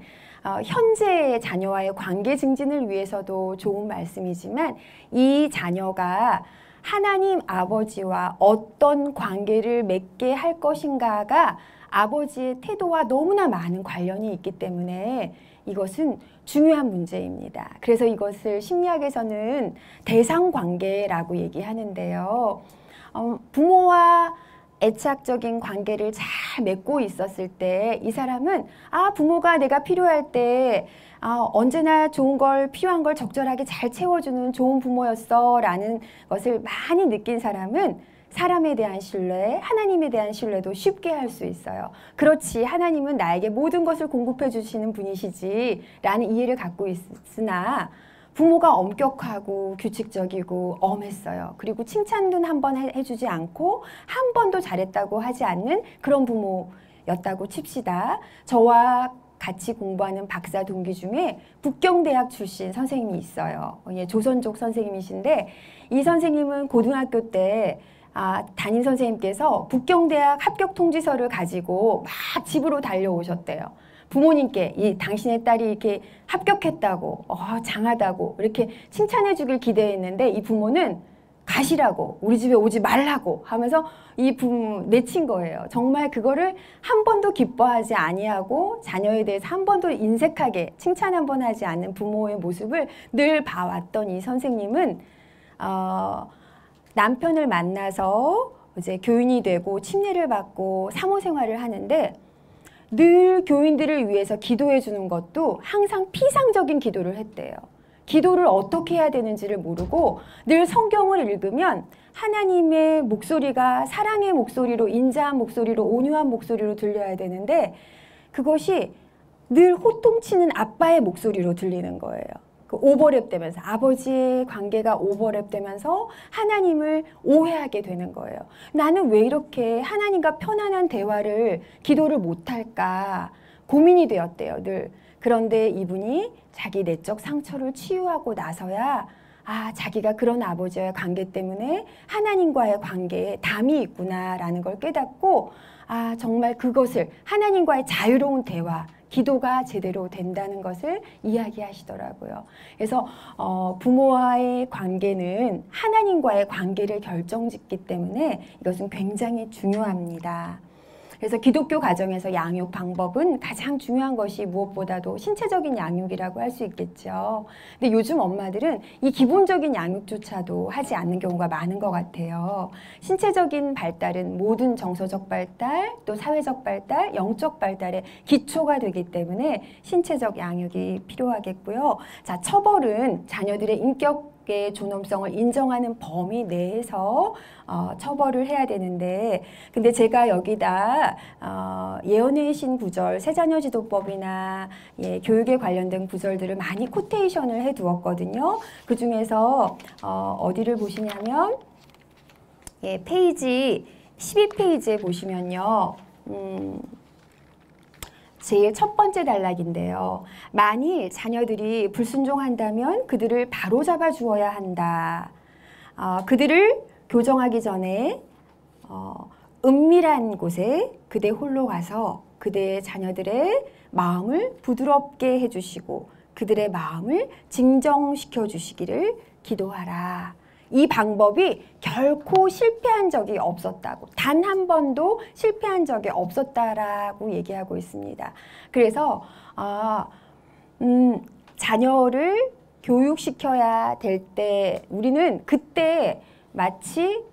현재의 자녀와의 관계 증진을 위해서도 좋은 말씀이지만 이 자녀가 하나님 아버지와 어떤 관계를 맺게 할 것인가가 아버지의 태도와 너무나 많은 관련이 있기 때문에 이것은 중요한 문제입니다. 그래서 이것을 심리학에서는 대상관계라고 얘기하는데요. 부모와 애착적인 관계를 잘 맺고 있었을 때 이 사람은 부모가 내가 필요할 때 언제나 좋은 걸 필요한 걸 적절하게 잘 채워주는 좋은 부모였어 라는 것을 많이 느낀 사람은 사람에 대한 신뢰, 하나님에 대한 신뢰도 쉽게 할 수 있어요. 그렇지, 하나님은 나에게 모든 것을 공급해 주시는 분이시지 라는 이해를 갖고 있으나 부모가 엄격하고 규칙적이고 엄했어요. 그리고 칭찬도 한 번 해주지 않고 한 번도 잘했다고 하지 않는 그런 부모였다고 칩시다. 저와 같이 공부하는 박사 동기 중에 북경대학 출신 선생님이 있어요. 예, 조선족 선생님이신데 이 선생님은 고등학교 때 담임 선생님께서 북경대학 합격 통지서를 가지고 막 집으로 달려오셨대요. 부모님께 당신의 딸이 이렇게 합격했다고 장하다고 이렇게 칭찬해 주길 기대했는데 이 부모는 가시라고 우리 집에 오지 말라고 하면서 이 부모 내친 거예요. 정말 그거를 한 번도 기뻐하지 아니하고 자녀에 대해서 한 번도 인색하게 칭찬 한 번 하지 않는 부모의 모습을 늘 봐왔던 이 선생님은 남편을 만나서 이제 교인이 되고 침례를 받고 사모 생활을 하는데 늘 교인들을 위해서 기도해 주는 것도 항상 피상적인 기도를 했대요. 기도를 어떻게 해야 되는지를 모르고 늘 성경을 읽으면 하나님의 목소리가 사랑의 목소리로, 인자한 목소리로, 온유한 목소리로 들려야 되는데 그것이 늘 호통치는 아빠의 목소리로 들리는 거예요. 그 오버랩 되면서 아버지의 관계가 오버랩 되면서 하나님을 오해하게 되는 거예요. 나는 왜 이렇게 하나님과 편안한 대화를, 기도를 못할까 고민이 되었대요, 늘. 그런데 이분이 자기 내적 상처를 치유하고 나서야 자기가 그런 아버지와의 관계 때문에 하나님과의 관계에 담이 있구나라는 걸 깨닫고 정말 그것을 하나님과의 자유로운 대화, 기도가 제대로 된다는 것을 이야기하시더라고요. 그래서 부모와의 관계는 하나님과의 관계를 결정짓기 때문에 이것은 굉장히 중요합니다. 그래서 기독교 가정에서 양육 방법은 가장 중요한 것이 무엇보다도 신체적인 양육이라고 할 수 있겠죠. 근데 요즘 엄마들은 이 기본적인 양육조차도 하지 않는 경우가 많은 것 같아요. 신체적인 발달은 모든 정서적 발달, 또 사회적 발달, 영적 발달의 기초가 되기 때문에 신체적 양육이 필요하겠고요. 자, 처벌은 자녀들의 인격의 존엄성을 인정하는 범위 내에서 처벌을 해야 되는데, 근데 제가 여기다 예언의 신 구절, 세자녀지도법이나 교육에 관련된 구절들을 많이 코테이션을 해 두었거든요. 그 중에서 어디를 보시냐면 페이지 12페이지에 보시면요. 제일 첫 번째 단락인데요. 만일 자녀들이 불순종한다면 그들을 바로잡아 주어야 한다. 그들을 교정하기 전에 은밀한 곳에 그대 홀로 가서 그대의 자녀들의 마음을 부드럽게 해주시고 그들의 마음을 진정시켜 주시기를 기도하라. 이 방법이 결코 실패한 적이 없었다고, 단 한 번도 실패한 적이 없었다라고 얘기하고 있습니다. 그래서 자녀를 교육시켜야 될 때 우리는 그때 마치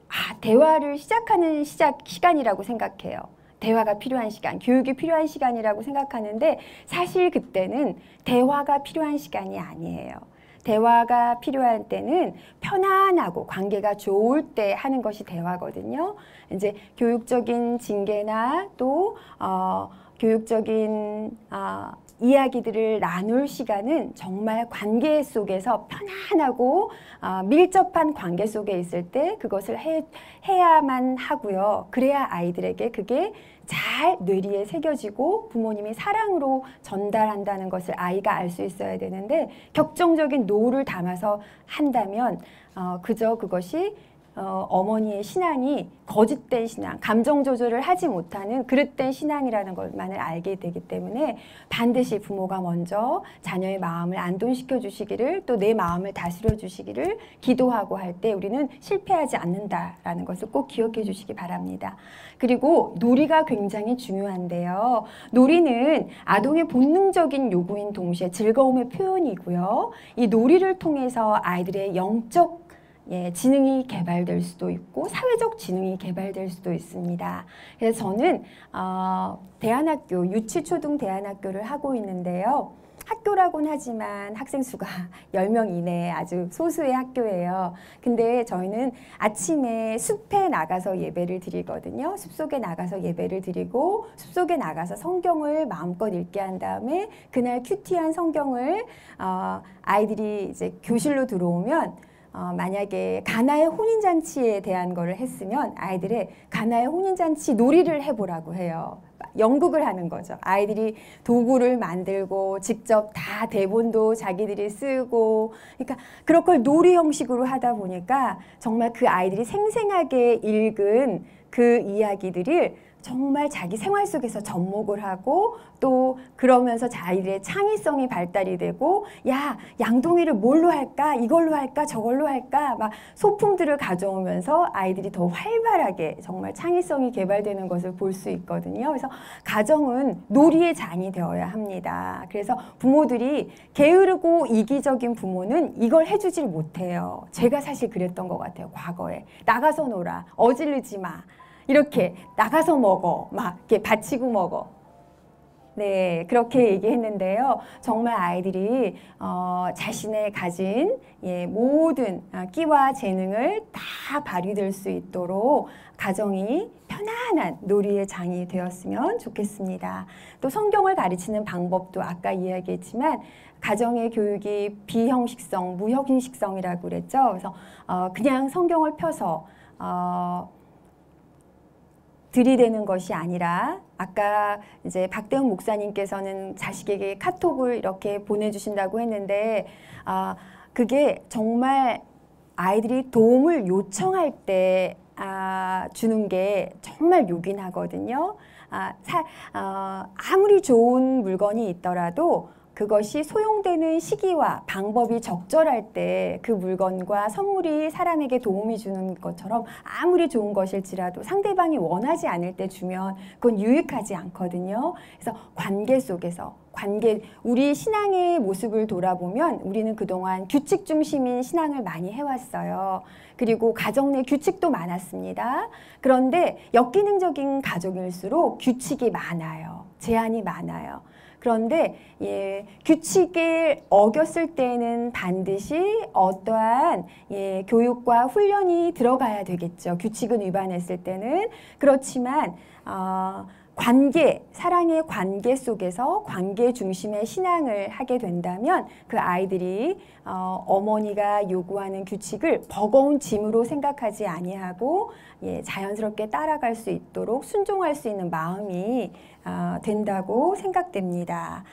대화를 시작하는 시간이라고 생각해요. 대화가 필요한 시간, 교육이 필요한 시간이라고 생각하는데 사실 그때는 대화가 필요한 시간이 아니에요. 대화가 필요할 때는 편안하고 관계가 좋을 때 하는 것이 대화거든요. 이제 교육적인 징계나 또 교육적인 이야기들을 나눌 시간은 정말 관계 속에서 편안하고 밀접한 관계 속에 있을 때 그것을 해야만 하고요. 그래야 아이들에게 그게 잘 뇌리에 새겨지고 부모님이 사랑으로 전달한다는 것을 아이가 알 수 있어야 되는데 격정적인 노를 담아서 한다면 그저 그것이 어머니의 신앙이 거짓된 신앙, 감정 조절을 하지 못하는 그릇된 신앙이라는 것만을 알게 되기 때문에 반드시 부모가 먼저 자녀의 마음을 안돈시켜 주시기를, 또 내 마음을 다스려 주시기를 기도하고 할 때 우리는 실패하지 않는다라는 것을 꼭 기억해 주시기 바랍니다. 그리고 놀이가 굉장히 중요한데요. 놀이는 아동의 본능적인 요구인 동시에 즐거움의 표현이고요. 이 놀이를 통해서 아이들의 영적 지능이 개발될 수도 있고 사회적 지능이 개발될 수도 있습니다. 그래서 저는 대안학교, 유치초등 대안학교를 하고 있는데요. 학교라고는 하지만 학생 수가 10명 이내 아주 소수의 학교예요. 근데 저희는 아침에 숲에 나가서 예배를 드리거든요. 숲속에 나가서 예배를 드리고 숲속에 나가서 성경을 마음껏 읽게 한 다음에 그날 큐티한 성경을 아이들이 이제 교실로 들어오면 만약에 가나의 혼인잔치에 대한 거를 했으면 아이들의 가나의 혼인잔치 놀이를 해보라고 해요. 연극을 하는 거죠. 아이들이 도구를 만들고 직접 다 대본도 자기들이 쓰고, 그러니까 그런 걸 놀이 형식으로 하다 보니까 정말 그 아이들이 생생하게 읽은 그 이야기들을 정말 자기 생활 속에서 접목을 하고 또 그러면서 자기들의 창의성이 발달이 되고, 야, 양동이를 뭘로 할까? 이걸로 할까? 저걸로 할까? 막 소품들을 가져오면서 아이들이 더 활발하게 정말 창의성이 개발되는 것을 볼 수 있거든요. 그래서 가정은 놀이의 장이 되어야 합니다. 그래서 부모들이 게으르고 이기적인 부모는 이걸 해주질 못해요. 제가 사실 그랬던 것 같아요. 과거에. 나가서 놀아. 어지르지 마. 이렇게 나가서 먹어. 막 이렇게 받치고 먹어. 네, 그렇게 얘기했는데요. 정말 아이들이 자신의 가진 모든 끼와 재능을 다 발휘될 수 있도록 가정이 편안한 놀이의 장이 되었으면 좋겠습니다. 또 성경을 가르치는 방법도 아까 이야기했지만 가정의 교육이 비형식성, 무형식성이라고 그랬죠. 그래서 그냥 성경을 펴서 들이대는 것이 아니라 아까 이제 박대훈 목사님께서는 자식에게 카톡을 이렇게 보내주신다고 했는데 그게 정말 아이들이 도움을 요청할 때 주는 게 정말 요긴하거든요. 아무리 좋은 물건이 있더라도 그것이 소용되는 시기와 방법이 적절할 때 그 물건과 선물이 사람에게 도움이 주는 것처럼 아무리 좋은 것일지라도 상대방이 원하지 않을 때 주면 그건 유익하지 않거든요. 그래서 관계 속에서 우리 신앙의 모습을 돌아보면 우리는 그동안 규칙 중심인 신앙을 많이 해왔어요. 그리고 가정 내 규칙도 많았습니다. 그런데 역기능적인 가족일수록 규칙이 많아요. 제한이 많아요. 그런데 규칙을 어겼을 때는 반드시 어떠한 교육과 훈련이 들어가야 되겠죠. 규칙을 위반했을 때는. 그렇지만 사랑의 관계 속에서 관계 중심의 신앙을 하게 된다면 그 아이들이 어머니가 요구하는 규칙을 버거운 짐으로 생각하지 아니하고 자연스럽게 따라갈 수 있도록 순종할 수 있는 마음이 된다고 생각됩니다.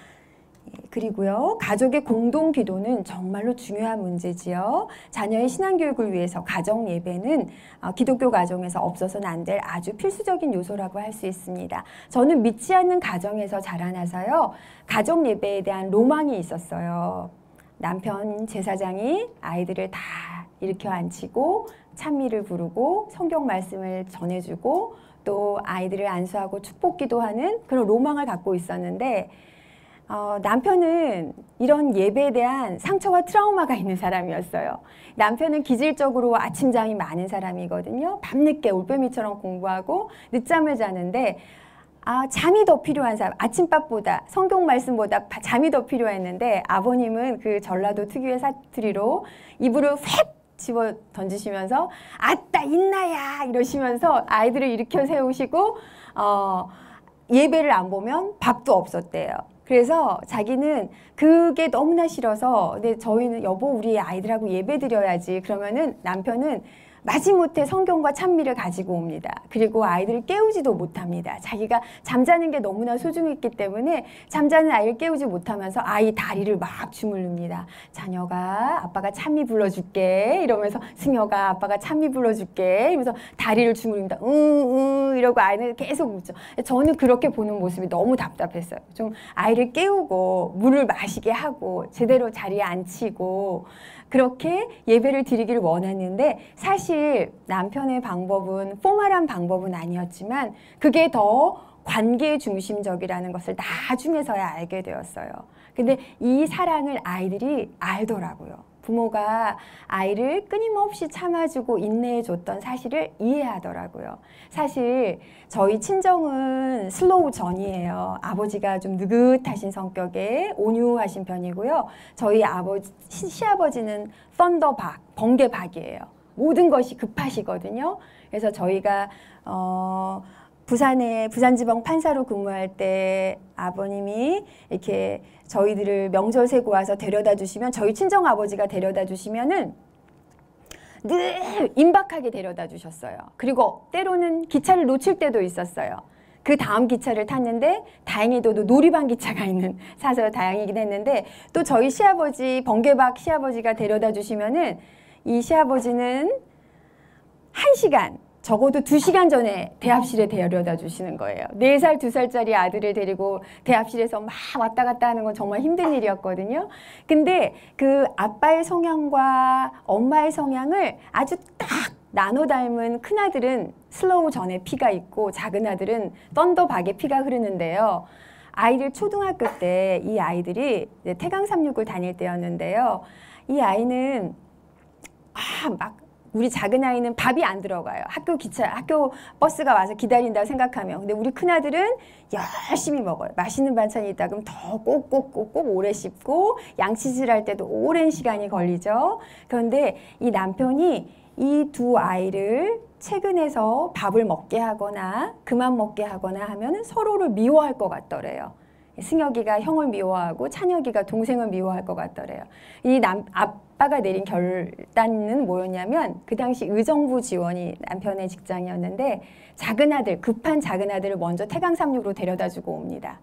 그리고요, 가족의 공동 기도는 정말로 중요한 문제지요. 자녀의 신앙교육을 위해서 가정 예배는 기독교 가정에서 없어서는 안 될 아주 필수적인 요소라고 할 수 있습니다. 저는 믿지 않는 가정에서 자라나서요, 가정 예배에 대한 로망이 있었어요. 남편 제사장이 아이들을 다 일으켜 앉히고 찬미를 부르고 성경 말씀을 전해주고 또 아이들을 안수하고 축복기도 하는 그런 로망을 갖고 있었는데 남편은 이런 예배에 대한 상처와 트라우마가 있는 사람이었어요. 남편은 기질적으로 아침잠이 많은 사람이거든요. 밤늦게 올빼미처럼 공부하고 늦잠을 자는데 잠이 더 필요한 사람, 아침밥보다 성경 말씀보다 잠이 더 필요했는데 아버님은 그 전라도 특유의 사투리로 이불을 휙 집어 던지시면서 아따 인나야 이러시면서 아이들을 일으켜 세우시고 예배를 안 보면 밥도 없었대요. 그래서 자기는 그게 너무나 싫어서 근데 저희는 여보 우리 아이들하고 예배 드려야지 그러면은 남편은 마지못해 성경과 찬미를 가지고 옵니다. 그리고 아이들을 깨우지도 못합니다. 자기가 잠자는 게 너무나 소중했기 때문에 잠자는 아이를 깨우지 못하면서 아이 다리를 막 주물릅니다. 자녀가 아빠가 찬미 불러줄게 이러면서 승여가 아빠가 찬미 불러줄게 이러면서 다리를 주물립니다. 이러고 아이는 계속 웃죠. 저는 그렇게 보는 모습이 너무 답답했어요. 좀 아이를 깨우고 물을 마시게 하고 제대로 자리에 앉히고 그렇게 예배를 드리기를 원했는데 사실 남편의 방법은 포멀한 방법은 아니었지만 그게 더 관계 중심적이라는 것을 나중에서야 알게 되었어요. 근데 이 사랑을 아이들이 알더라고요. 부모가 아이를 끊임없이 참아주고 인내해줬던 사실을 이해하더라고요. 사실 저희 친정은 슬로우 전이에요. 아버지가 좀 느긋하신 성격에 온유하신 편이고요. 저희 시아버지는 썬더박, 번개박이에요. 모든 것이 급하시거든요. 그래서 저희가 부산지방 판사로 근무할 때 아버님이 이렇게 저희들을 명절 세고 와서 데려다 주시면, 저희 친정 아버지가 데려다 주시면은 늘 임박하게 데려다 주셨어요. 그리고 때로는 기차를 놓칠 때도 있었어요. 그 다음 기차를 탔는데 다행히도 놀이방 기차가 사서 다행이긴 했는데, 또 저희 시아버지, 번개박 시아버지가 데려다 주시면은 이 시아버지는 1시간, 적어도 2시간 전에 대합실에 데려다 주시는 거예요. 4살, 2살짜리 아들을 데리고 대합실에서 막 왔다 갔다 하는 건 정말 힘든 일이었거든요. 근데 그 아빠의 성향과 엄마의 성향을 아주 딱 나눠 닮은 큰아들은 슬로우 전에 피가 있고 작은 아들은 썬더박의 피가 흐르는데요. 아이들 초등학교 때 이 아이들이 태강삼육을 다닐 때였는데요. 이 아이는 우리 작은 아이는 밥이 안 들어가요. 학교 버스가 와서 기다린다고 생각하면. 근데 우리 큰아들은 열심히 먹어요. 맛있는 반찬이 있다 그러면 더 꼭꼭꼭꼭 오래 씹고, 양치질 할 때도 오랜 시간이 걸리죠. 그런데 이 남편이 이 두 아이를 최근에서 밥을 먹게 하거나 그만 먹게 하거나 하면 서로를 미워할 것 같더래요. 승혁이가 형을 미워하고 찬혁이가 동생을 미워할 것 같더래요. 아빠가 내린 결단은 뭐였냐면, 그 당시 의정부 지원이 남편의 직장이었는데 급한 작은 아들을 먼저 태강삼육으로 데려다 주고 옵니다.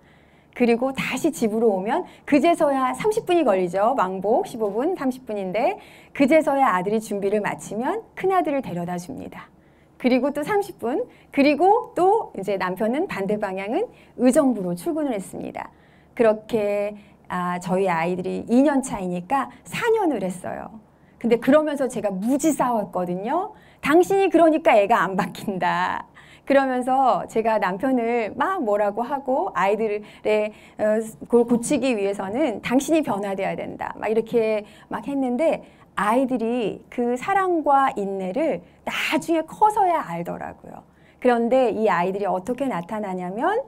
그리고 다시 집으로 오면 그제서야 30분이 걸리죠. 왕복 15분, 30분인데 그제서야 아들이 준비를 마치면 큰아들을 데려다 줍니다. 그리고 또 30분, 그리고 또 이제 남편은 반대 방향은 의정부로 출근을 했습니다. 그렇게 저희 아이들이 2년 차이니까 4년을 했어요. 근데 그러면서 제가 무지 싸웠거든요. 당신이 그러니까 애가 안 바뀐다. 그러면서 제가 남편을 막 뭐라고 하고, 아이들의 그걸 고치기 위해서는 당신이 변화돼야 된다. 막 이렇게 막 했는데, 아이들이 그 사랑과 인내를 나중에 커서야 알더라고요. 그런데 이 아이들이 어떻게 나타나냐면,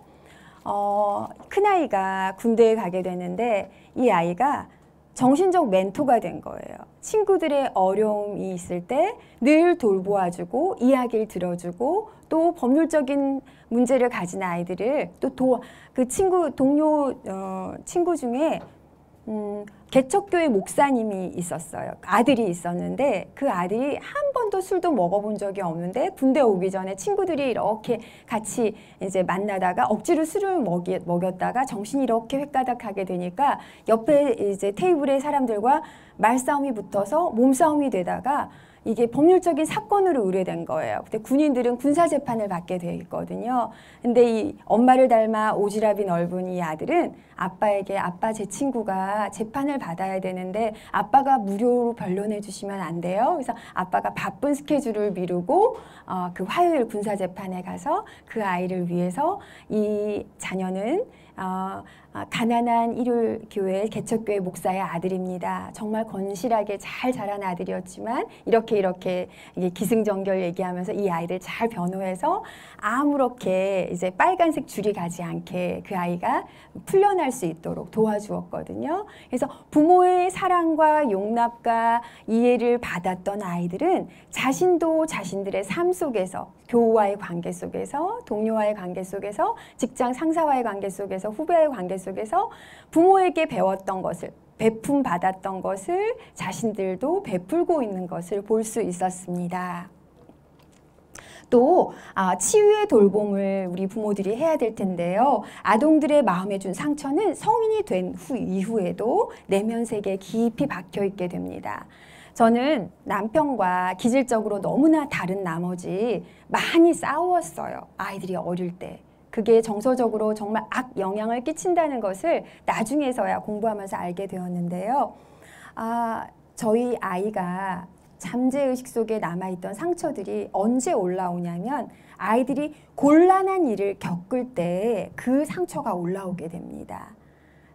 큰아이가 군대에 가게 되는데 이 아이가 정신적 멘토가 된 거예요. 친구들의 어려움이 있을 때 늘 돌보아주고 이야기를 들어주고, 또 법률적인 문제를 가진 아이들을 또 그 친구 중에 개척교회 목사님이 있었어요. 아들이 있었는데 그 아들이 한 번도 술도 먹어본 적이 없는데 군대 오기 전에 친구들이 이렇게 같이 이제 만나다가 억지로 술을 먹였다가 정신이 이렇게 획가닥하게 되니까 옆에 이제 테이블에 사람들과 말싸움이 붙어서 몸싸움이 되다가 이게 법률적인 사건으로 의뢰된 거예요. 근데 군인들은 군사재판을 받게 돼 있거든요. 근데 이 엄마를 닮아 오지랖이 넓은 이 아들은 아빠에게, 아빠 제 친구가 재판을 받아야 되는데 아빠가 무료로 변론해 주시면 안 돼요. 그래서 아빠가 바쁜 스케줄을 미루고 그 화요일 군사재판에 가서 그 아이를 위해서, 이 자녀는 가난한 일요일교회 개척교회 목사의 아들입니다. 정말 건실하게 잘 자란 아들이었지만 이렇게 이게 기승전결 얘기하면서 이 아이를 잘 변호해서 아무렇게 이제 빨간색 줄이 가지 않게 그 아이가 풀려날 수 있도록 도와주었거든요. 그래서 부모의 사랑과 용납과 이해를 받았던 아이들은 자신도 자신들의 삶 속에서, 교우와의 관계 속에서, 동료와의 관계 속에서, 직장 상사와의 관계 속에서, 후배와의 관계 속에서 부모에게 배웠던 것을, 베품 받았던 것을 자신들도 베풀고 있는 것을 볼 수 있었습니다. 또 치유의 돌봄을 우리 부모들이 해야 될 텐데요. 아동들의 마음에 준 상처는 성인이 된 이후에도 내면 세계에 깊이 박혀 있게 됩니다. 저는 남편과 기질적으로 너무나 다른 나머지 많이 싸웠어요. 아이들이 어릴 때. 그게 정서적으로 정말 악영향을 끼친다는 것을 나중에서야 공부하면서 알게 되었는데요. 저희 아이가 잠재의식 속에 남아있던 상처들이 언제 올라오냐면, 아이들이 곤란한 일을 겪을 때 그 상처가 올라오게 됩니다.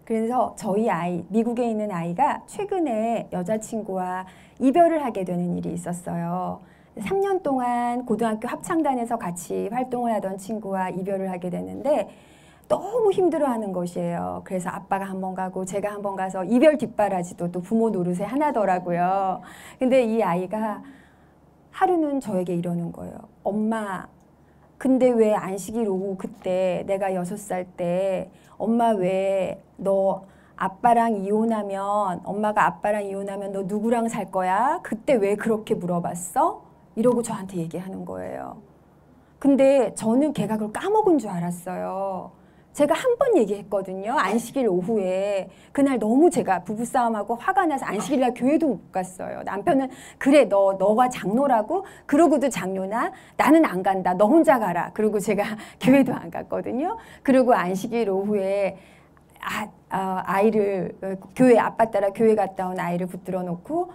그래서 저희 아이, 미국에 있는 아이가 최근에 여자친구와 이별을 하게 되는 일이 있었어요. 3년 동안 고등학교 합창단에서 같이 활동을 하던 친구와 이별을 하게 됐는데 너무 힘들어하는 것이에요. 그래서 아빠가 한번 가고 제가 한번 가서 이별 뒷바라지도 또 부모 노릇에 하나더라고요. 근데 이 아이가 하루는 저에게 이러는 거예요. 엄마, 근데 왜 안식일 오후 그때 내가 6살 때 엄마 왜 너 아빠랑 이혼하면 엄마가 아빠랑 이혼하면 너 누구랑 살 거야? 그때 왜 그렇게 물어봤어? 이러고 저한테 얘기하는 거예요. 근데 저는 걔가 그걸 까먹은 줄 알았어요. 제가 한 번 얘기했거든요. 안식일 오후에. 그날 너무 제가 부부싸움하고 화가 나서 안식일날 교회도 못 갔어요. 남편은 그래 너가 장로라고? 그러고도 장로나? 나는 안 간다. 너 혼자 가라. 그리고 제가 교회도 안 갔거든요. 그리고 안식일 오후에 아이를 교회 아빠 따라 교회 갔다 온 아이를 붙들어 놓고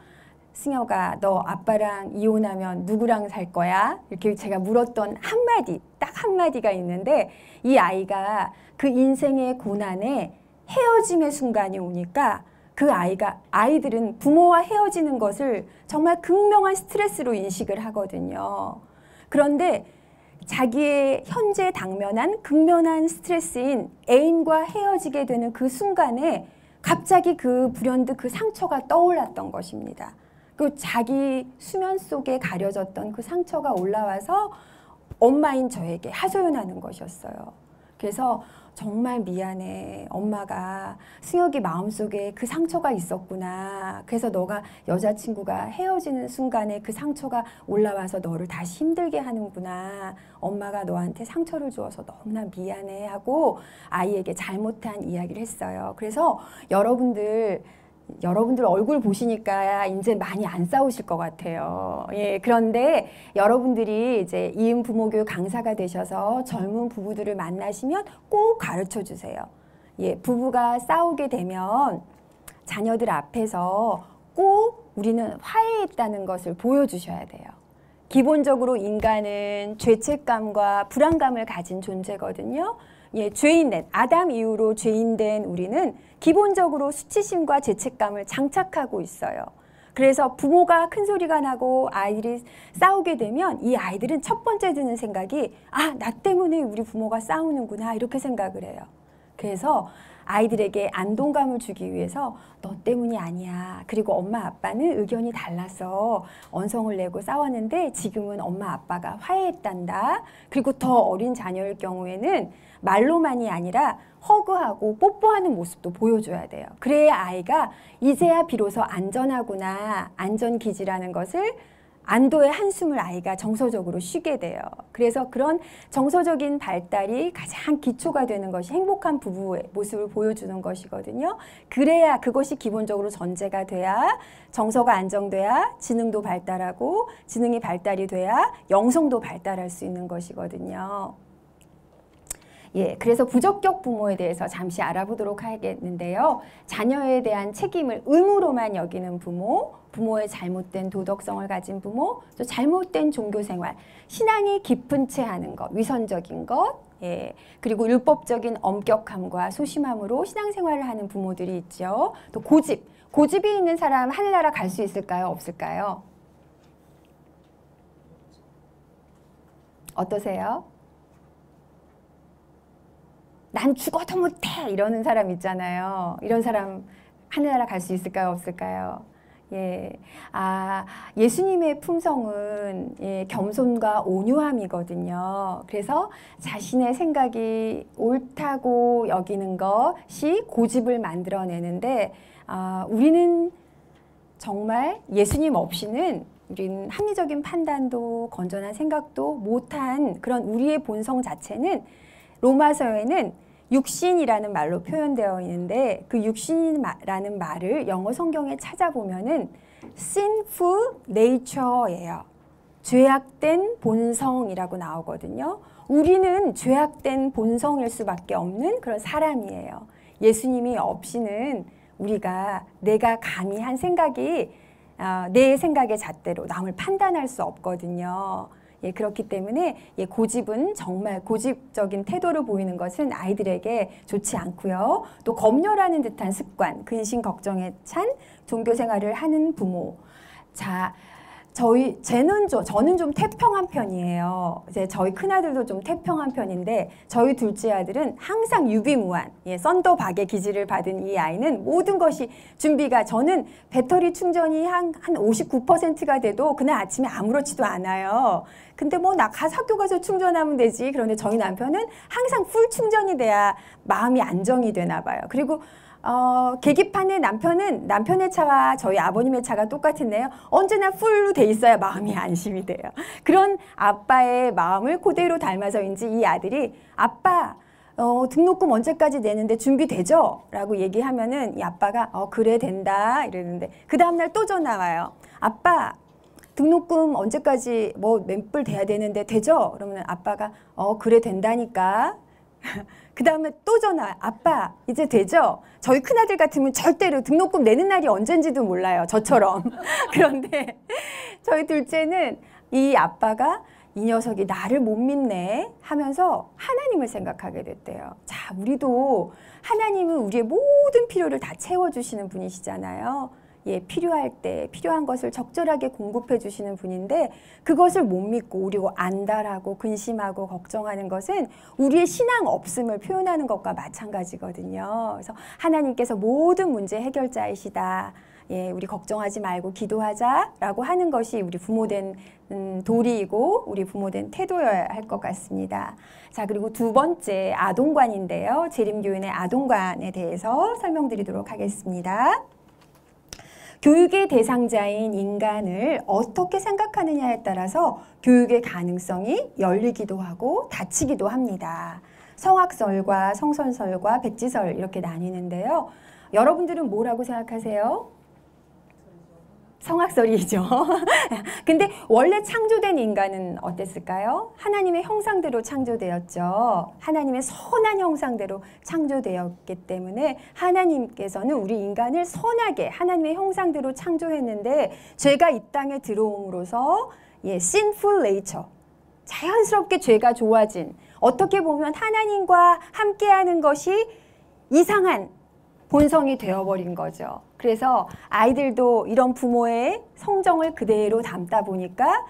승혁아 너 아빠랑 이혼하면 누구랑 살 거야? 이렇게 제가 물었던 한마디 딱 한마디가 있는데 이 아이가 그 인생의 고난에 헤어짐의 순간이 오니까 그 아이들은 부모와 헤어지는 것을 정말 극명한 스트레스로 인식을 하거든요. 그런데 자기의 현재 당면한 극면한 스트레스인 애인과 헤어지게 되는 그 순간에 갑자기 그 불현듯 그 상처가 떠올랐던 것입니다. 그 자기 수면 속에 가려졌던 그 상처가 올라와서 엄마인 저에게 하소연하는 것이었어요. 그래서 정말 미안해. 엄마가 승혁이 마음속에 그 상처가 있었구나. 그래서 너가 여자친구가 헤어지는 순간에 그 상처가 올라와서 너를 다시 힘들게 하는구나. 엄마가 너한테 상처를 주어서 너무나 미안해 하고 아이에게 잘못한 이야기를 했어요. 그래서 여러분들 얼굴 보시니까 이제 많이 안 싸우실 것 같아요. 예, 그런데 여러분들이 이제 이음 부모교육 강사가 되셔서 젊은 부부들을 만나시면 꼭 가르쳐 주세요. 예, 부부가 싸우게 되면 자녀들 앞에서 꼭 우리는 화해했다는 것을 보여주셔야 돼요. 기본적으로 인간은 죄책감과 불안감을 가진 존재거든요. 예, 죄인된 아담 이후로 죄인된 우리는 기본적으로 수치심과 죄책감을 장착하고 있어요. 그래서 부모가 큰 소리가 나고 아이들이 싸우게 되면 이 아이들은 첫 번째 드는 생각이 나 때문에 우리 부모가 싸우는구나 이렇게 생각을 해요. 그래서 아이들에게 안동감을 주기 위해서 너 때문이 아니야. 그리고 엄마 아빠는 의견이 달라서 언성을 내고 싸웠는데 지금은 엄마 아빠가 화해했단다. 그리고 더 어린 자녀일 경우에는 말로만이 아니라 허그하고 뽀뽀하는 모습도 보여줘야 돼요. 그래야 아이가 이제야 비로소 안전하구나, 안전기지라는 것을 안도의 한숨을 아이가 정서적으로 쉬게 돼요. 그래서 그런 정서적인 발달이 가장 기초가 되는 것이 행복한 부부의 모습을 보여주는 것이거든요. 그래야 그것이 기본적으로 전제가 돼야 정서가 안정돼야 지능도 발달하고 지능이 발달이 돼야 영성도 발달할 수 있는 것이거든요. 예, 그래서 부적격 부모에 대해서 잠시 알아보도록 하겠는데요. 자녀에 대한 책임을 의무로만 여기는 부모, 부모의 잘못된 도덕성을 가진 부모, 또 잘못된 종교생활, 신앙이 깊은 채 하는 것, 위선적인 것, 예, 그리고 율법적인 엄격함과 소심함으로 신앙생활을 하는 부모들이 있죠. 또 고집이 있는 사람 하늘나라 갈 수 있을까요? 없을까요? 어떠세요? 난 죽어도 못해 이러는 사람 있잖아요. 이런 사람 하늘나라 갈 수 있을까요? 없을까요? 예, 예수님의 품성은 예, 겸손과 온유함이거든요. 그래서 자신의 생각이 옳다고 여기는 것이 고집을 만들어내는데 우리는 정말 예수님 없이는 우리는 합리적인 판단도 건전한 생각도 못한 그런 우리의 본성 자체는 로마서에는 육신이라는 말로 표현되어 있는데 그 육신이라는 말을 영어 성경에 찾아보면은 sinful nature예요. 죄악된 본성이라고 나오거든요. 우리는 죄악된 본성일 수밖에 없는 그런 사람이에요. 예수님이 없이는 내가 감히 한 생각이 내 생각의 잣대로 남을 판단할 수 없거든요. 예, 그렇기 때문에 예, 고집은 정말 고집적인 태도를 보이는 것은 아이들에게 좋지 않고요. 또 검열하는 듯한 습관, 근심 걱정에 찬 종교 생활을 하는 부모. 자, 저는 좀 태평한 편이에요. 이제 저희 큰아들도 좀 태평한 편인데 저희 둘째 아들은 항상 유비무환, 예, 썬더박의 기질을 받은 이 아이는 모든 것이 준비가, 저는 배터리 충전이 한 59%가 돼도 그날 아침에 아무렇지도 않아요. 근데 뭐 나 학교 가서 충전하면 되지. 그런데 저희 남편은 항상 풀 충전이 돼야 마음이 안정이 되나 봐요. 그리고 계기판에 남편의 차와 저희 아버님의 차가 똑같은데요. 언제나 풀로 돼 있어야 마음이 안심이 돼요. 그런 아빠의 마음을 그대로 닮아서인지 이 아들이 아빠 등록금 언제까지 내는데 준비되죠? 라고 얘기하면은 이 아빠가 그래 된다 이러는데 그 다음날 또 전화 와요. 아빠 등록금 언제까지 뭐 몇 불 돼야 되는데 되죠? 그러면 아빠가 그래 된다니까. 그 다음에 또 전화. 아빠 이제 되죠? 저희 큰아들 같으면 절대로 등록금 내는 날이 언젠지도 몰라요. 저처럼. 그런데 저희 둘째는 이 아빠가 이 녀석이 나를 못 믿네 하면서 하나님을 생각하게 됐대요. 자, 우리도 하나님은 우리의 모든 필요를 다 채워주시는 분이시잖아요. 예, 필요할 때 필요한 것을 적절하게 공급해 주시는 분인데 그것을 못 믿고 우리고 안달하고 근심하고 걱정하는 것은 우리의 신앙 없음을 표현하는 것과 마찬가지거든요. 그래서 하나님께서 모든 문제 해결자이시다. 예, 우리 걱정하지 말고 기도하자라고 하는 것이 우리 부모된 도리이고 우리 부모된 태도여야 할 것 같습니다. 자, 그리고 두 번째 아동관인데요. 재림교인의 아동관에 대해서 설명드리도록 하겠습니다. 교육의 대상자인 인간을 어떻게 생각하느냐에 따라서 교육의 가능성이 열리기도 하고 닫히기도 합니다. 성악설과 성선설과 백지설 이렇게 나뉘는데요. 여러분들은 뭐라고 생각하세요? 성악설이죠. 근데 원래 창조된 인간은 어땠을까요? 하나님의 형상대로 창조되었죠. 하나님의 선한 형상대로 창조되었기 때문에 하나님께서는 우리 인간을 선하게 하나님의 형상대로 창조했는데 죄가 이 땅에 들어옴으로써 sinful nature, 자연스럽게 죄가 좋아진, 어떻게 보면 하나님과 함께하는 것이 이상한 본성이 되어버린 거죠. 그래서 아이들도 이런 부모의 성정을 그대로 담다 보니까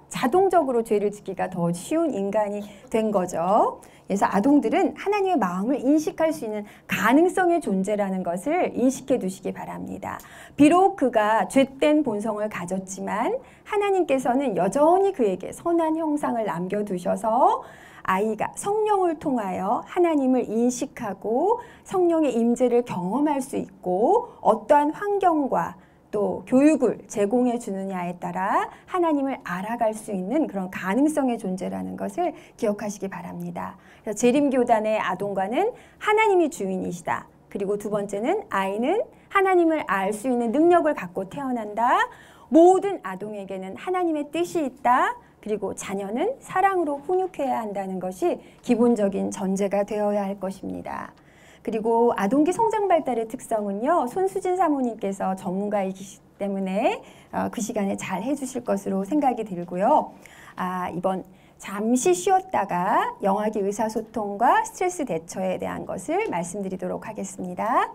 자동적으로 죄를 짓기가 더 쉬운 인간이 된 거죠. 그래서 아동들은 하나님의 마음을 인식할 수 있는 가능성의 존재라는 것을 인식해 두시기 바랍니다. 비록 그가 죄된 본성을 가졌지만 하나님께서는 여전히 그에게 선한 형상을 남겨두셔서 아이가 성령을 통하여 하나님을 인식하고 성령의 임재를 경험할 수 있고 어떠한 환경과 또 교육을 제공해 주느냐에 따라 하나님을 알아갈 수 있는 그런 가능성의 존재라는 것을 기억하시기 바랍니다. 그래서 재림교단의 아동과는 하나님이 주인이시다. 그리고 두 번째는 아이는 하나님을 알 수 있는 능력을 갖고 태어난다. 모든 아동에게는 하나님의 뜻이 있다. 그리고 자녀는 사랑으로 훈육해야 한다는 것이 기본적인 전제가 되어야 할 것입니다. 그리고 아동기 성장 발달의 특성은요, 손수진 사모님께서 전문가이기 때문에 그 시간에 잘 해주실 것으로 생각이 들고요. 이번 잠시 쉬었다가 영아기 의사소통과 스트레스 대처에 대한 것을 말씀드리도록 하겠습니다.